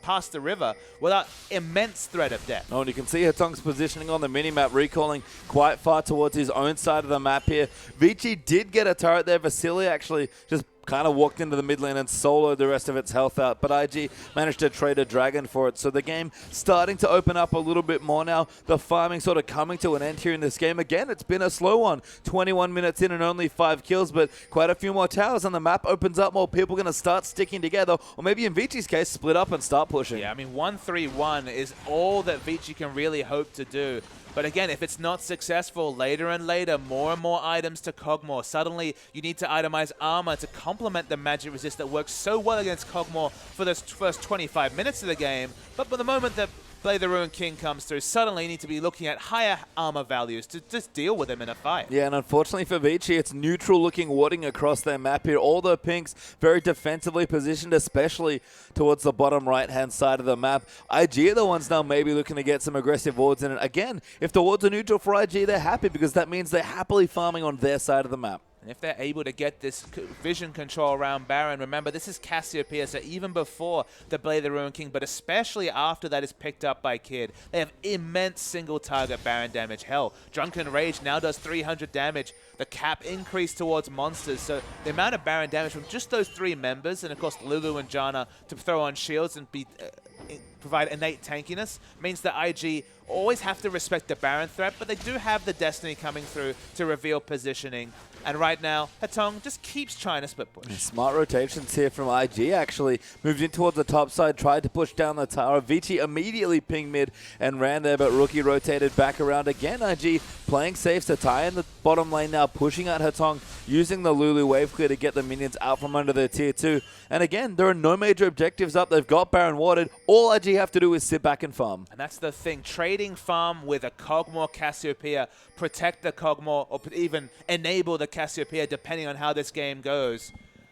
past the river without immense threat of death. Oh, and you can see Hatong's positioning on the minimap, recalling quite far towards his own side of the map here. Vici did get a turret there. Vasily actually just kind of walked into the mid lane and soloed the rest of its health out, but IG managed to trade a dragon for it. So the game starting to open up a little bit more now. The farming sort of coming to an end here in this game. Again, it's been a slow one. 21 minutes in and only 5 kills, but quite a few more towers, and the map opens up. More people going to start sticking together, or maybe in Vici's case, split up and start pushing. Yeah, I mean, 1-3-1 is all that Vici can really hope to do. But again, if it's not successful, later and later, more and more items to Cogmore. Suddenly, you need to itemize armor to complement the magic resist that works so well against Cogmore for those first 25 minutes of the game. But by the moment that Play the Ruined King comes through, suddenly you need to be looking at higher armor values to just deal with him in a fight. Yeah, and unfortunately for Vici, it's neutral-looking warding across their map here. All the pinks very defensively positioned, especially towards the bottom right-hand side of the map. IG are the ones now maybe looking to get some aggressive wards in it. Again, if the wards are neutral for IG, they're happy because that means they're happily farming on their side of the map. And if they're able to get this vision control around Baron, remember, this is Cassiopeia, so even before the Blade of the Ruined King, but especially after that is picked up by Kid, they have immense single-target Baron damage. Hell, Drunken Rage now does 300 damage. The cap increased towards monsters, so the amount of Baron damage from just those 3 members, and of course Lulu and Janna to throw on shields and be provide innate tankiness, means that IG always have to respect the Baron threat, but they do have the Destiny coming through to reveal positioning. And right now, Hatong just keeps trying to split push. Smart rotations here from IG, actually. Moved in towards the top side, tried to push down the tower. Vici immediately pinged mid and ran there, but Rookie rotated back around again. IG playing safe to tie in the bottom lane now, pushing out Hatong, using the Lulu wave clear to get the minions out from under their tier 2. And again, there are no major objectives up. They've got Baron warded. All IG have to do is sit back and farm. And that's the thing. Trading farm with a Kog'Maw Cassiopeia, protect the Kog'Maw, or even enable the Cassiopeia depending on how this game goes.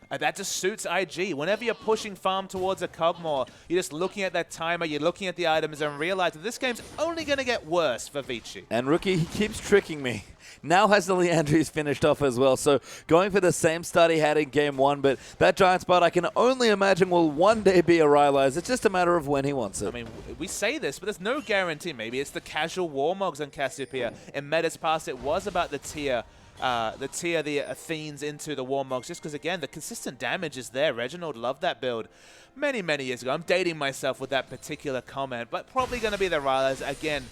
That just suits IG. Whenever you're pushing farm towards a Kog'Maw, you're just looking at that timer, you're looking at the items and realize that this game's only going to get worse for Vici. And Rookie, he keeps tricking me. Now has the Leandries finished off as well, so going for the same start he had in game 1, but that giant spot I can only imagine will one day be a Rylai's. It's just a matter of when he wants it. I mean, we say this, but there's no guarantee. Maybe it's the casual Warmogs on Cassiopeia. In metas past, it was about the tier the Athenes into the Warmogs, just because, again, the consistent damage is there. Reginald loved that build many, many years ago. I'm dating myself with that particular comment, but probably going to be the Rylai's. Again,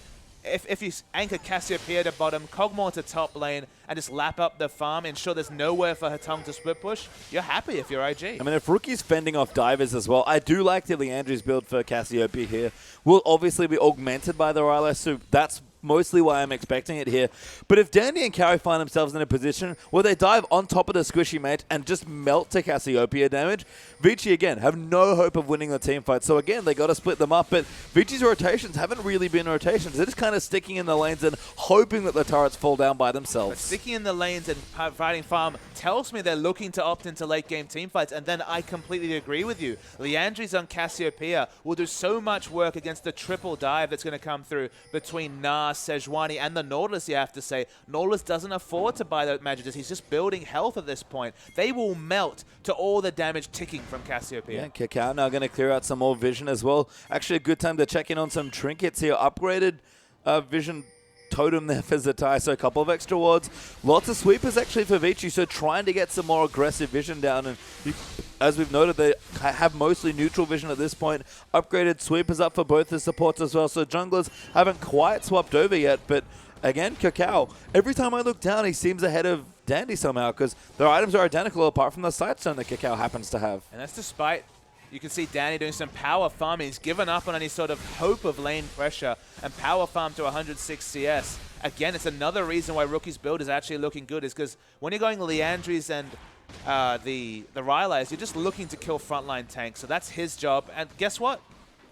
if you anchor Cassiopeia to bottom, Kog'Maw to top lane, and just lap up the farm, ensure there's nowhere for Hatong to split push, you're happy if you're IG. I mean, if Rookie's fending off divers as well, I do like the Leandries build for Cassiopeia here. Will obviously be augmented by the Rylai's, so that's mostly why I'm expecting it here. But if Dandy and Carry find themselves in a position where they dive on top of the squishy mate and just melt to Cassiopeia damage, Vici, again, have no hope of winning the team fight. So again, they got to split them up. But Vici's rotations haven't really been rotations. They're just kind of sticking in the lanes and hoping that the turrets fall down by themselves. But sticking in the lanes and fighting farm tells me they're looking to opt into late game team fights, and then I completely agree with you. Leandries on Cassiopeia will do so much work against the triple dive that's going to come through between Nas, Sejuani, and the Nautilus, you have to say. Nautilus doesn't afford to buy that Magic. He's just building health at this point. They will melt to all the damage ticking from Cassiopeia. Yeah, Cacao now going to clear out some more vision as well. Actually, a good time to check in on some trinkets here. Upgraded vision totem there for Zatai, so a couple of extra wards. Lots of sweepers actually for Vici, so trying to get some more aggressive vision down. And as we've noted, they have mostly neutral vision at this point. Upgraded sweepers up for both the supports as well, so junglers haven't quite swapped over yet. But again, Cacao, every time I look down, he seems ahead of Dandy somehow, because their items are identical apart from the sightstone that Cacao happens to have. And that's despite, you can see Danny doing some power farming. He's given up on any sort of hope of lane pressure and power farm to 106 CS. Again, it's another reason why Rookie's build is actually looking good, is because when you're going Leandries and the Rylai's, you're just looking to kill frontline tanks. So that's his job. And guess what?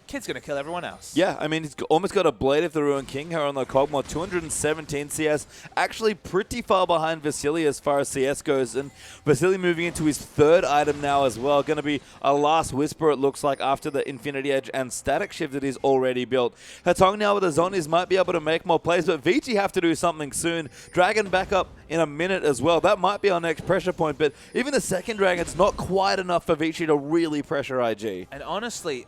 Kid's going to kill everyone else. Yeah, I mean, he's almost got a Blade of the Ruined King here on the Kog'Maw, 217 CS. Actually pretty far behind Vasily as far as CS goes. And Vasily moving into his third item now as well. Going to be a Last Whisper, it looks like, after the Infinity Edge and Static Shift that he's already built. Hatong now with the zombies might be able to make more plays, but Vici have to do something soon. Dragon back up in a minute as well. That might be our next pressure point, but even the second Dragon's not quite enough for Vici to really pressure IG. And honestly,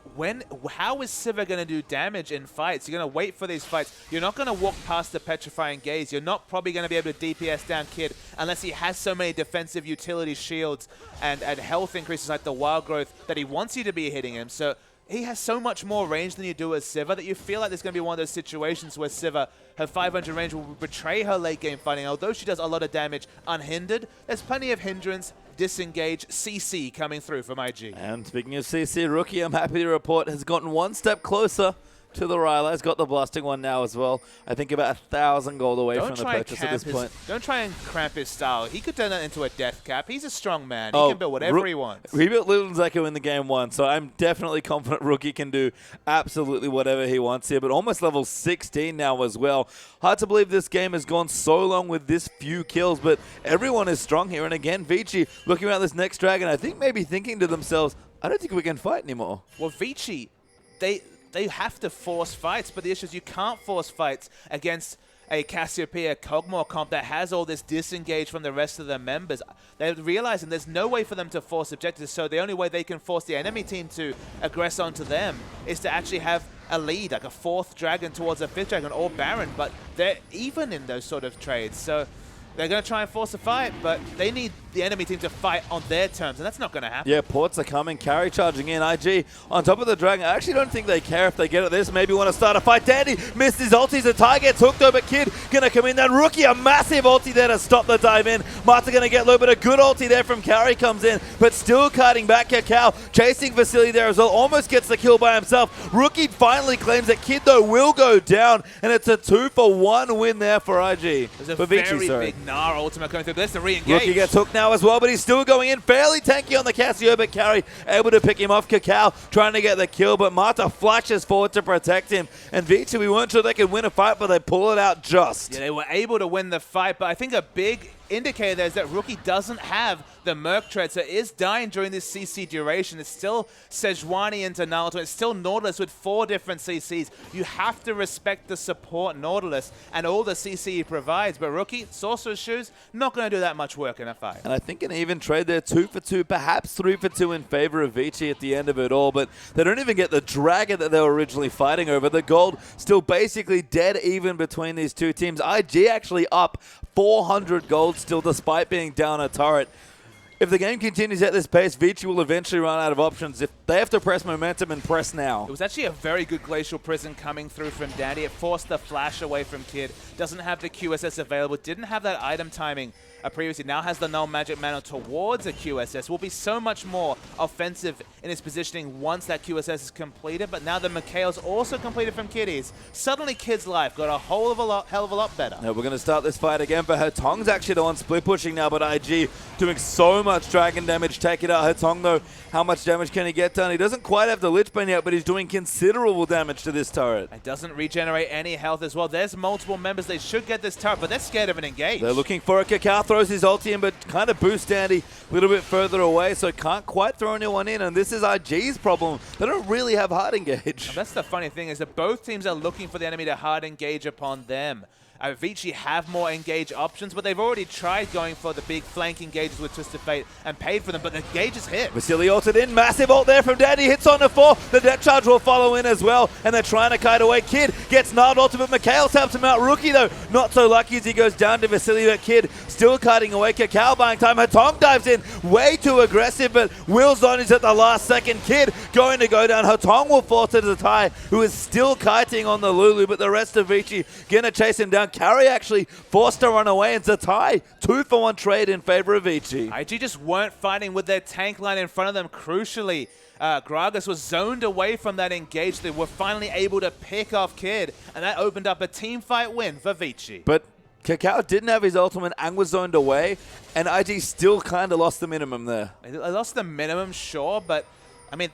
how is Sivir going to do damage in fights? You're going to wait for these fights. You're not going to walk past the Petrifying Gaze. You're not probably going to be able to DPS down Kid unless he has so many defensive utility shields and health increases like the Wild Growth that he wants you to be hitting him. So he has so much more range than you do as Sivir that you feel like there's going to be one of those situations where Sivir, her 500 range will betray her late game fighting. Although she does a lot of damage unhindered, there's plenty of hindrance, disengage, CC coming through from IG. And speaking of CC, Rookie, I'm happy to report, has gotten one step closer to the Rylai's. Got the blasting one now as well. I think about 1,000 gold away from the purchase at this point. Don't try and cramp his style. He could turn that into a death cap. He's a strong man. He can build whatever he wants. He built Little Zeko in the game 1, so I'm definitely confident Rookie can do absolutely whatever he wants here, but almost level 16 now as well. Hard to believe this game has gone so long with this few kills, but everyone is strong here. And again, Vici looking around this next dragon, I think maybe thinking to themselves, I don't think we can fight anymore. Well, Vici, they have to force fights, but the issue is you can't force fights against a Cassiopeia Kog'Maw comp that has all this disengage from the rest of their members. They're realizing there's no way for them to force objectives, so the only way they can force the enemy team to aggress onto them is to actually have a lead, like a 4th dragon towards a 5th dragon or Baron, but they're even in those sort of trades. So They're going to try and force a fight, but they need the enemy team to fight on their terms, and that's not going to happen. Yeah, ports are coming, carry charging in. IG on top of the Dragon. I actually don't think they care if they get at this. Maybe want to start a fight. Dandy missed his ulti. Zatai gets hooked over. Kid going to come in. Then Rookie, a massive ulti there to stop the dive in. Marta going to get low, but a good ulti there from Carry comes in, but still kiting back Kakao. Chasing Vasily there as well. Almost gets the kill by himself. Rookie finally claims that Kid, though, will go down, and it's a 2-for-1 win there for IG. There's a for very Vici, big Nara ultimate coming through. There's the re-engage. Rookie gets hooked now as well, but he's still going in. Fairly tanky on the Casio, but Carry able to pick him off. Kakao trying to get the kill, but Marta flashes forward to protect him. And Vici, we weren't sure they could win a fight, but they pull it out just. Yeah, they were able to win the fight, but I think a big indicator there is that Rookie doesn't have the Merc Tread, so it is dying during this CC duration. It's still Sejuani into Naruto. It's still Nautilus with 4 different CCs. You have to respect the support Nautilus and all the CC he provides, but Rookie, Sorcerer's Shoes, not going to do that much work in a fight. And I think an even trade there, 2-for-2, perhaps 3-for-2 in favor of Vici at the end of it all, but they don't even get the Dragon that they were originally fighting over. The gold still basically dead even between these two teams. IG actually up 400 gold still, despite being down a turret. If the game continues at this pace, Vici will eventually run out of options. If they have to press momentum and press now. It was actually a very good Glacial Prison coming through from Dandy. It forced the flash away from Kid. Doesn't have the QSS available. Didn't have that item timing previously. Now has the null magic mana towards a QSS. Will be so much more offensive in his positioning once that QSS is completed. But now the Mikhail's also completed from Kiddies. Suddenly Kid's life got a hell of a lot better. Now we're going to start this fight again for Hetong's actually the one split pushing now, but IG doing so much dragon damage. Take it out. Hetong though, how much damage can he get done? He doesn't quite have the Lich Bane yet, but he's doing considerable damage to this turret. It doesn't regenerate any health as well. There's multiple members. They should get this turret, but they're scared of an engage. They're looking for a Kakao, throws his ulti in, but kind of boosts Dandy a little bit further away, so can't quite throw anyone in, and this is IG's problem. They don't really have hard engage. And that's the funny thing, is that both teams are looking for the enemy to hard engage upon them. Vici have more engage options, but they've already tried going for the big flank engages with Twisted Fate and paid for them, but the engages hit. Vasily ulted in, massive ult there from Dandy, hits on the 4. The death charge will follow in as well, and they're trying to kite away. Kid gets gnarled ultimate. Mikhail taps him out. Rookie though, not so lucky as he goes down to Vasily, but Kid still kiting away. Kakao buying time. Hetong dives in, way too aggressive, but Will's on is at the last second. Kid going to go down. Hetong will force it to Zatai, who is still kiting on the Lulu, but the rest of Vici gonna chase him down. Carry actually forced to run away, and Zatai 2-for-1 trade in favor of Vici. IG just weren't fighting with their tank line in front of them. Crucially, Gragas was zoned away from that engage. They were finally able to pick off Kid, and that opened up a team fight win for Vici. But Kakao didn't have his ultimate and was zoned away, and IG still kind of lost the minimum there. They lost the minimum, sure, but I mean,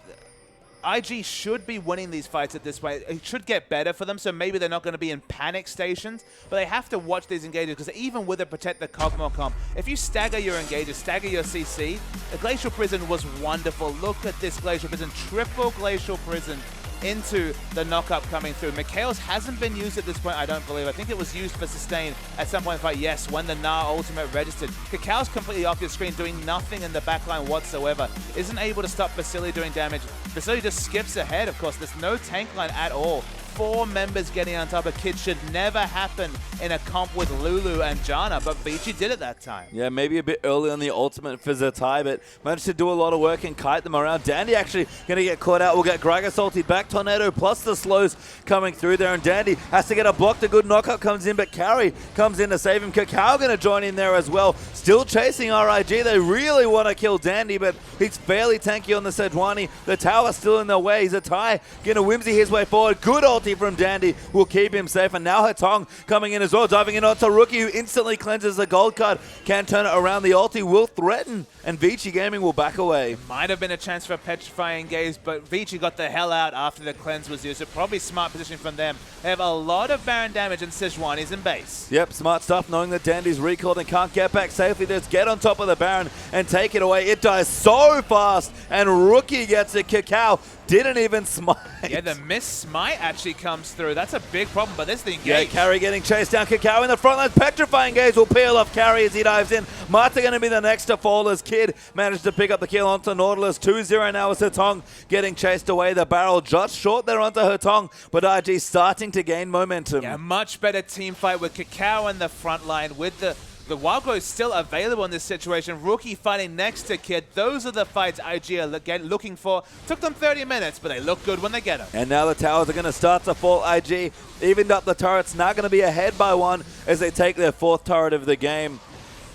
IG should be winning these fights at this point. It should get better for them, so maybe they're not going to be in panic stations, but they have to watch these engages, because even with a Protect the Cogmo comp, if you stagger your engages, stagger your CC, the Glacial Prison was wonderful. Look at this Glacial Prison, triple Glacial Prison into the knock-up coming through. Mikhail's hasn't been used at this point, I don't believe. I think it was used for sustain at some point in the fight. Yes, when the Gnar ultimate registered. Kakao's completely off your screen, doing nothing in the backline whatsoever. Isn't able to stop Vasily doing damage. Vasily just skips ahead, of course. There's no tank line at all. 4 members getting on top of Kid should never happen in a comp with Lulu and Jana, but Vici did it that time. Yeah, maybe a bit early on the ultimate for Zatai, but managed to do a lot of work and kite them around. Dandy actually going to get caught out. We'll get Gragas ulti back. Tornado plus the slows coming through there, and Dandy has to get a block. The good knockup comes in, but Carry comes in to save him. Kakao going to join in there as well. Still chasing RIG. They really want to kill Dandy, but he's fairly tanky on the Sejuani. The tower's still in their way. Zatai going to whimsy his way forward. Good ulti from Dandy will keep him safe, and now Hetong coming in as well, diving in onto Rookie, who instantly cleanses the gold card. Can turn it around. The ulti will threaten, and Vici Gaming will back away. Might have been a chance for a petrifying gaze, but Vici got the hell out after the cleanse was used. So probably smart position from them. They have a lot of Baron damage, and Sejuani's in base. Yep, smart stuff, knowing that Dandy's recalled and can't get back safely. Just get on top of the Baron and take it away. It dies so fast, and Rookie gets it. Kakao didn't even smite. Yeah, the miss smite actually comes through. That's a big problem, but there's the engage. Yeah, Carry getting chased down. Kakao in the front line. Petrifying gaze will peel off Carry as he dives in. Marta going to be the next to fall as Kid managed to pick up the kill onto Nautilus. 2-0 now as Hetong getting chased away. The barrel just short there onto Hetong, but RG starting to gain momentum. Yeah, much better team fight with Kakao in the front line, with the The Wild Glow is still available in this situation. Rookie fighting next to Kid. Those are the fights IG are looking for. Took them 30 minutes, but they look good when they get them. And now the towers are going to start to fall. IG evened up the turrets, now going to be ahead by one as they take their 4th turret of the game.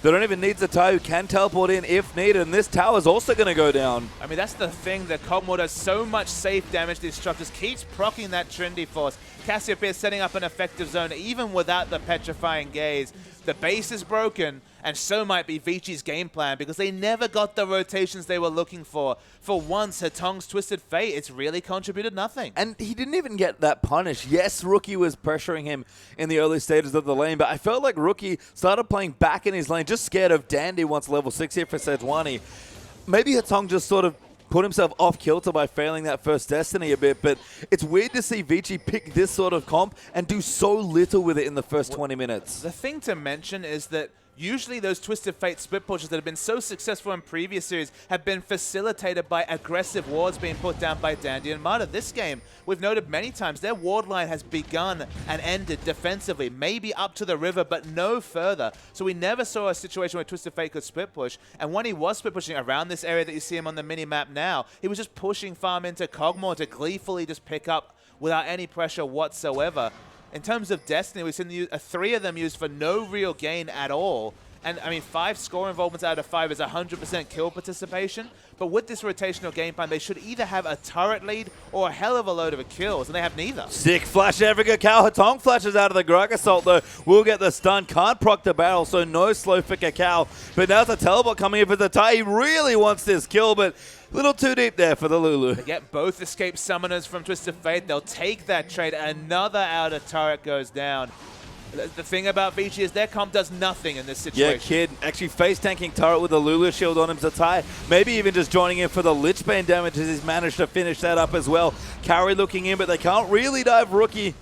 They don't even need Zatai, who can teleport in if needed, and this tower's also going to go down. I mean, that's the thing. The Cogmore does so much safe damage to these structures, keeps proccing that Trinity Force. Cassiopeia is setting up an effective zone even without the Petrifying Gaze. The base is broken, and so might be Vici's game plan because they never got the rotations they were looking for. For once, Hatong's Twisted Fate, it's really contributed nothing. And he didn't even get that punish. Yes, Rookie was pressuring him in the early stages of the lane, but I felt like Rookie started playing back in his lane, just scared of Dandy once level 6 here for Sejuani. Maybe Hatong just sort of put himself off kilter by failing that first Destiny a bit, but it's weird to see Vici pick this sort of comp and do so little with it in the first 20 minutes. The thing to mention is that usually those Twisted Fate split pushes that have been so successful in previous series have been facilitated by aggressive wards being put down by Dandy and Marta. This game, we've noted many times, their ward line has begun and ended defensively, maybe up to the river, but no further. So we never saw a situation where Twisted Fate could split push, and when he was split pushing around this area that you see him on the mini-map now, he was just pushing farm into Cogmore to gleefully just pick up without any pressure whatsoever. In terms of Destiny, we've seen 3 of them used for no real gain at all. And, I mean, 5 score involvements out of 5 is 100% kill participation. But with this rotational game plan, they should either have a turret lead or a hell of a load of kills, and they have neither. Sick flash every Cacao. Hatong flashes out of the Grog Assault, though. Will get the stun. Can't proc the barrel, so no slow for Cacao. But now it's a teleport coming in for Zatai. He really wants this kill, but a little too deep there for the Lulu. They get both escape summoners from Twisted Fate. They'll take that trade. Another outer turret goes down. The thing about Vici is their comp does nothing in this situation. Yeah, Kid actually face-tanking turret with the Lulu shield on him. Zatai maybe even just joining in for the Lich Bane damage as he's managed to finish that up as well. Carry looking in, but they can't really dive Rookie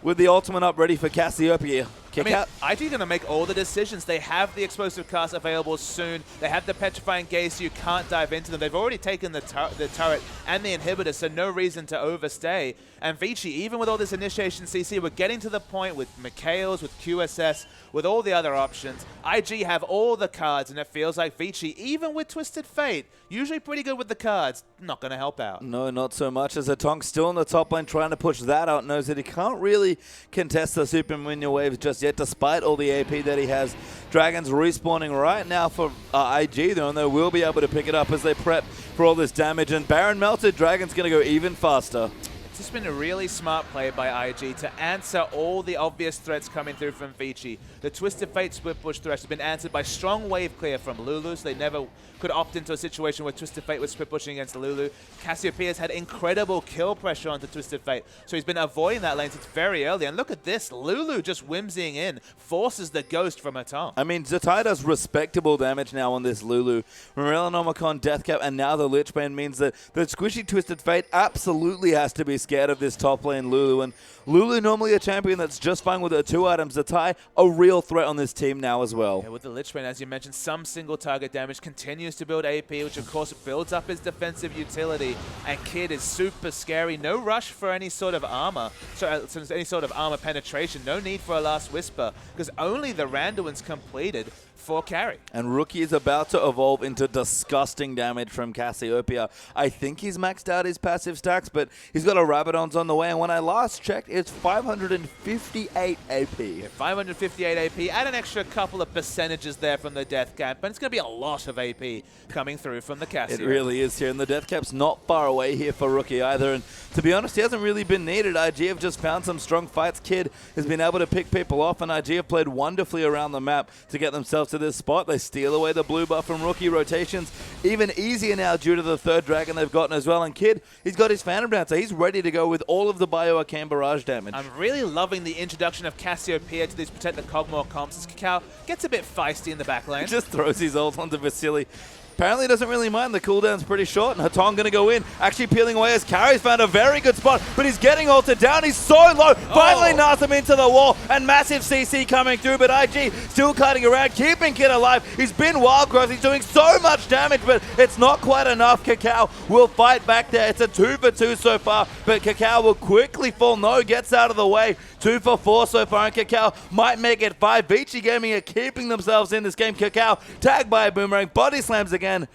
with the ultimate up ready for Cassiopeia. I mean, IG going to make all the decisions. They have the explosive cast available soon. They have the Petrifying Gaze, so you can't dive into them. They've already taken the turret and the inhibitor, so no reason to overstay. And Vici, even with all this initiation CC, we're getting to the point with Mikhails, with QSS, with all the other options. IG have all the cards, and it feels like Vici, even with Twisted Fate, usually pretty good with the cards, not going to help out. No, not so much, as Hatong still in the top lane trying to push that out, knows that he can't really contest the Super Minion waves just yet, despite all the AP that he has. Dragons respawning right now for IG, though, and they will be able to pick it up as they prep for all this damage. And Baron melted, Dragon's going to go even faster. It's just been a really smart play by IG to answer all the obvious threats coming through from Vici. The Twisted Fate split push threat has been answered by strong wave clear from Lulu, so they never could opt into a situation where Twisted Fate was split pushing against Lulu. Cassiopeia's had incredible kill pressure onto Twisted Fate, so he's been avoiding that lane since very early. And look at this, Lulu just whimsying in, forces the ghost from Hatong. I mean, Zatai does respectable damage now on this Lulu. Morellonomicon, Deathcap, and now the Lich Bane means that the squishy Twisted Fate absolutely has to be scared of this top lane Lulu. And Lulu, normally a champion that's just fine with her 2 items. Zatai, a real threat on this team now as well. Yeah, with the Lich Bane, as you mentioned, some single target damage continues to build AP, which of course builds up his defensive utility. And Kid is super scary. No rush for any sort of armor, any sort of armor penetration. No need for a Last Whisper, because only the Randuin's completed for carry. And Rookie is about to evolve into disgusting damage from Cassiopeia. I think he's maxed out his passive stacks, but he's got a Rabadon's on the way, and when I last checked, it's 558 AP. Yeah, 558 AP, add an extra couple of percentages there from the Death Cap, but it's going to be a lot of AP coming through from the Cassio. It really is here, and the Death Cap's not far away here for Rookie either, and to be honest, he hasn't really been needed. IG have just found some strong fights. Kid has been able to pick people off, and IG have played wonderfully around the map to get themselves to this spot. They steal away the blue buff from Rookie. Rotations even easier now due to the 3rd dragon they've gotten as well. And Kid, he's got his Phantom down, so he's ready to go with all of the Bio-Arcane Barrage damage. I'm really loving the introduction of Cassiopeia to these Protect the Cogmore comps as Cacao gets a bit feisty in the back lane. He just throws his ult onto Vasily. Apparently doesn't really mind. The cooldown's pretty short, and Hatong going to go in. Actually peeling away as Carry's found a very good spot, but he's getting ulted down. He's so low. Finally knocks him into the wall, and massive CC coming through, but IG still cutting around, keeping Kid alive. He's been wild growth. He's doing so much damage, but it's not quite enough. Cacao will fight back there. It's a 2 for 2 so far, but Cacao will quickly fall. No, gets out of the way. 2 for 4 so far, and Kakao might make it 5. Vici Gaming are keeping themselves in this game. Kakao tagged by a boomerang, body slams again.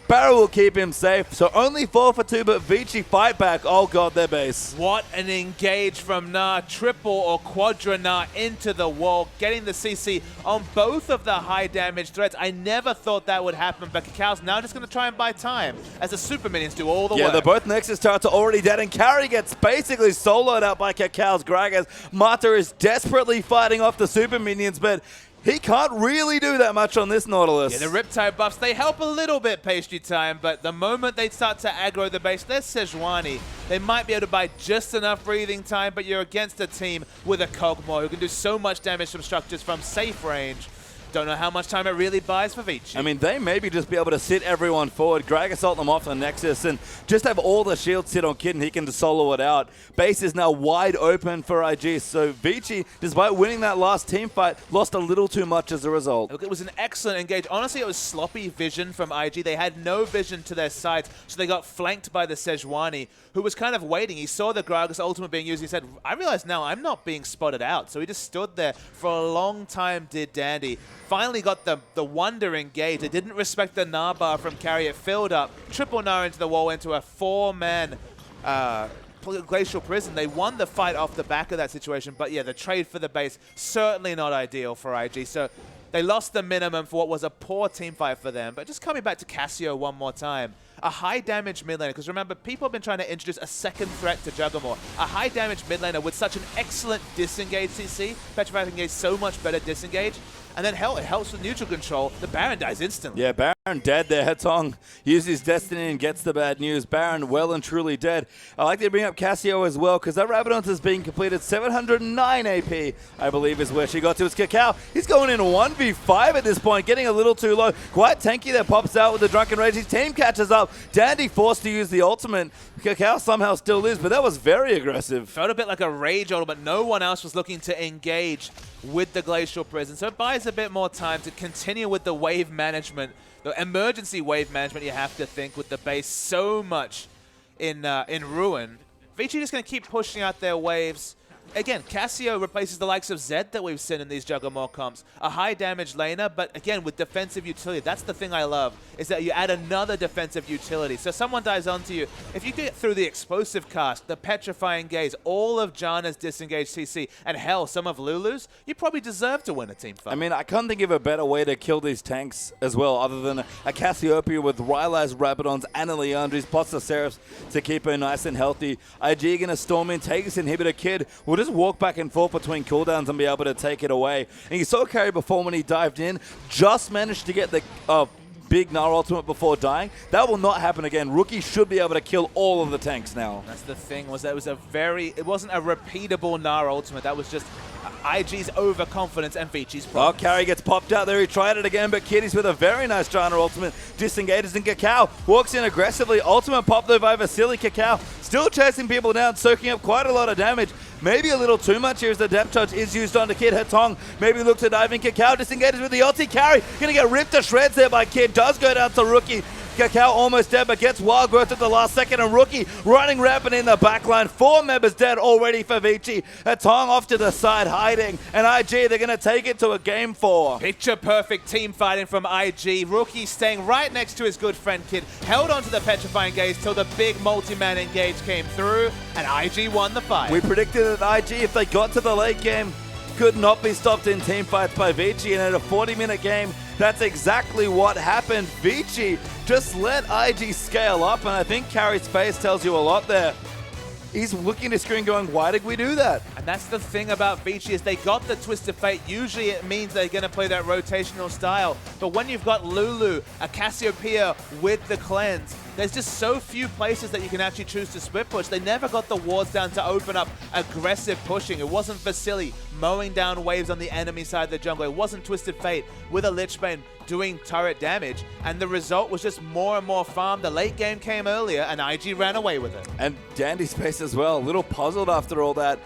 Barrow will keep him safe, so only 4 for 2, but Vici fight back. Oh god, their base. What an engage from Nah. Triple or quadra Nah into the wall, getting the CC on both of the high damage threats. I never thought that would happen, but Kakao's now just going to try and buy time as the super minions do all the work. Yeah, they're both Nexus turrets are already dead, and Carry gets basically soloed out by Kakao's Gragas. Mata is desperately fighting off the super minions, but he can't really do that much on this Nautilus. Yeah, the Riptide buffs, they help a little bit, Pastry Time, but the moment they start to aggro the base, there's Sejuani. They might be able to buy just enough breathing time, but you're against a team with a Kog'Maw who can do so much damage from structures from safe range. Don't know how much time it really buys for Vici. I mean, they maybe just be able to sit everyone forward, Greg assault them off the Nexus, and just have all the shields sit on Kid, and he can just solo it out. Base is now wide open for IG, so Vici, despite winning that last team fight, lost a little too much as a result. Look, it was an excellent engage. Honestly, it was sloppy vision from IG. They had no vision to their sides, so they got flanked by the Sejuani, who was kind of waiting. He saw the Gragas ultimate being used. He said, I realize now I'm not being spotted out. So he just stood there for a long time, did Dandy. Finally got the Wonder engaged. They didn't respect the Nah bar from Carry. It filled up. Triple Nah into the wall, into a 4-man Glacial Prison. They won the fight off the back of that situation. But yeah, the trade for the base, certainly not ideal for IG. So they lost the minimum for what was a poor team fight for them. But just coming back to Cassio one more time. A high damage mid laner, because remember, people have been trying to introduce a second threat to Juggernaut. A high damage mid laner with such an excellent disengage CC. Petrified engage, so much better disengage. And then hell, it helps with neutral control. The Baron dies instantly. Yeah, Baron dead there. Hetong uses his destiny and gets the bad news. Baron well and truly dead. I like to bring up Cassio as well, because that Rabadon has been completed. 709 AP, I believe, is where she got to. It's Kakao. He's going in 1v5 at this point, getting a little too low. Quite tanky there, pops out with the Drunken Rage. His team catches up. Dandy forced to use the ultimate. Kakao somehow still lives, but that was very aggressive. Felt a bit like a rage ultimate. No one else was looking to engage with the Glacial Prison, so it buys a bit more time to continue with the wave management, the emergency wave management you have to think with the base so much in ruin. Vici just going to keep pushing out their waves. Again, Cassio replaces the likes of Zed that we've seen in these Juggernaut comps. A high damage laner, but again, with defensive utility. That's the thing I love, is that you add another defensive utility. So someone dives onto you. If you get through the explosive cast, the petrifying gaze, all of Janna's disengaged CC, and hell, some of Lulu's, you probably deserve to win a team fight. I mean, I can't think of a better way to kill these tanks as well, other than a Cassiopeia with Rylai's Rabadons and a Leandri's, plus the Seraphs to keep her nice and healthy. IG gonna storm in, take this inhibitor. Kid will just walk back and forth between cooldowns and be able to take it away. And you saw Carry before when he dived in, just managed to get the big Nah ultimate before dying. That will not happen again. Rookie should be able to kill all of the tanks now. That's the thing, was that it wasn't a repeatable Nah ultimate. That was just IG's overconfidence and Vici's problem. Oh, Carry gets popped out there. He tried it again, but Kitty's with a very nice Janna ultimate. Disengages, and Kakao walks in aggressively. Ultimate popped though by Vasily. Kakao still chasing people down, soaking up quite a lot of damage. Maybe a little too much here as the depth charge is used on the Kid. Hetong maybe look to dive in. Kakao disengages with the ulti. Carry gonna get ripped to shreds there by Kid. Does go down to Rookie. Kakao almost dead, but gets wild growth at the last second, and Rookie running rapid in the backline. 4 members dead already for Vici. Hetong off to the side hiding, and IG, they're gonna take it to a game 4. Picture perfect team fighting from IG. Rookie staying right next to his good friend Kid, held onto the petrifying gaze till the big multi-man engage came through, and IG won the fight. We predicted that IG, if they got to the late game, could not be stopped in team fights by Vici, and at a 40-minute game, that's exactly what happened. Vici just let IG scale up, and I think Carry's face tells you a lot there. He's looking at his screen going, why did we do that? And that's the thing about Vici, is they got the Twist of Fate. Usually it means they're going to play that rotational style. But when you've got Lulu, a Cassiopeia with the cleanse, there's just so few places that you can actually choose to split push. They never got the wards down to open up aggressive pushing. It wasn't Vasily mowing down waves on the enemy side of the jungle. It wasn't Twisted Fate with a Lichbane doing turret damage. And the result was just more and more farm. The late game came earlier and IG ran away with it. And Dandy's face as well, a little puzzled after all that.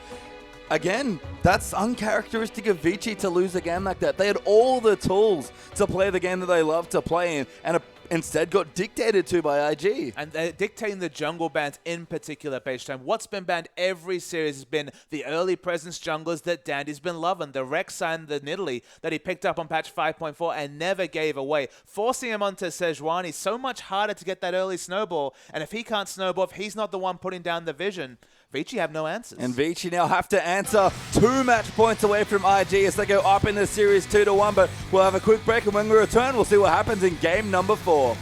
Again, that's uncharacteristic of Vici to lose a game like that. They had all the tools to play the game that they love to play in, and instead got dictated to by IG. And they're dictating the jungle bans in particular, Page Time. What's been banned every series has been the early presence junglers that Dandy's been loving. The Rek'Sai and the Nidalee that he picked up on patch 5.4 and never gave away. Forcing him onto Sejuani, so much harder to get that early snowball. And if he can't snowball, if he's not the one putting down the vision, Vici have no answers. And Vici now have to answer 2 match points away from IG as they go up in the series 2-1. But we'll have a quick break, and when we return, we'll see what happens in game number 4.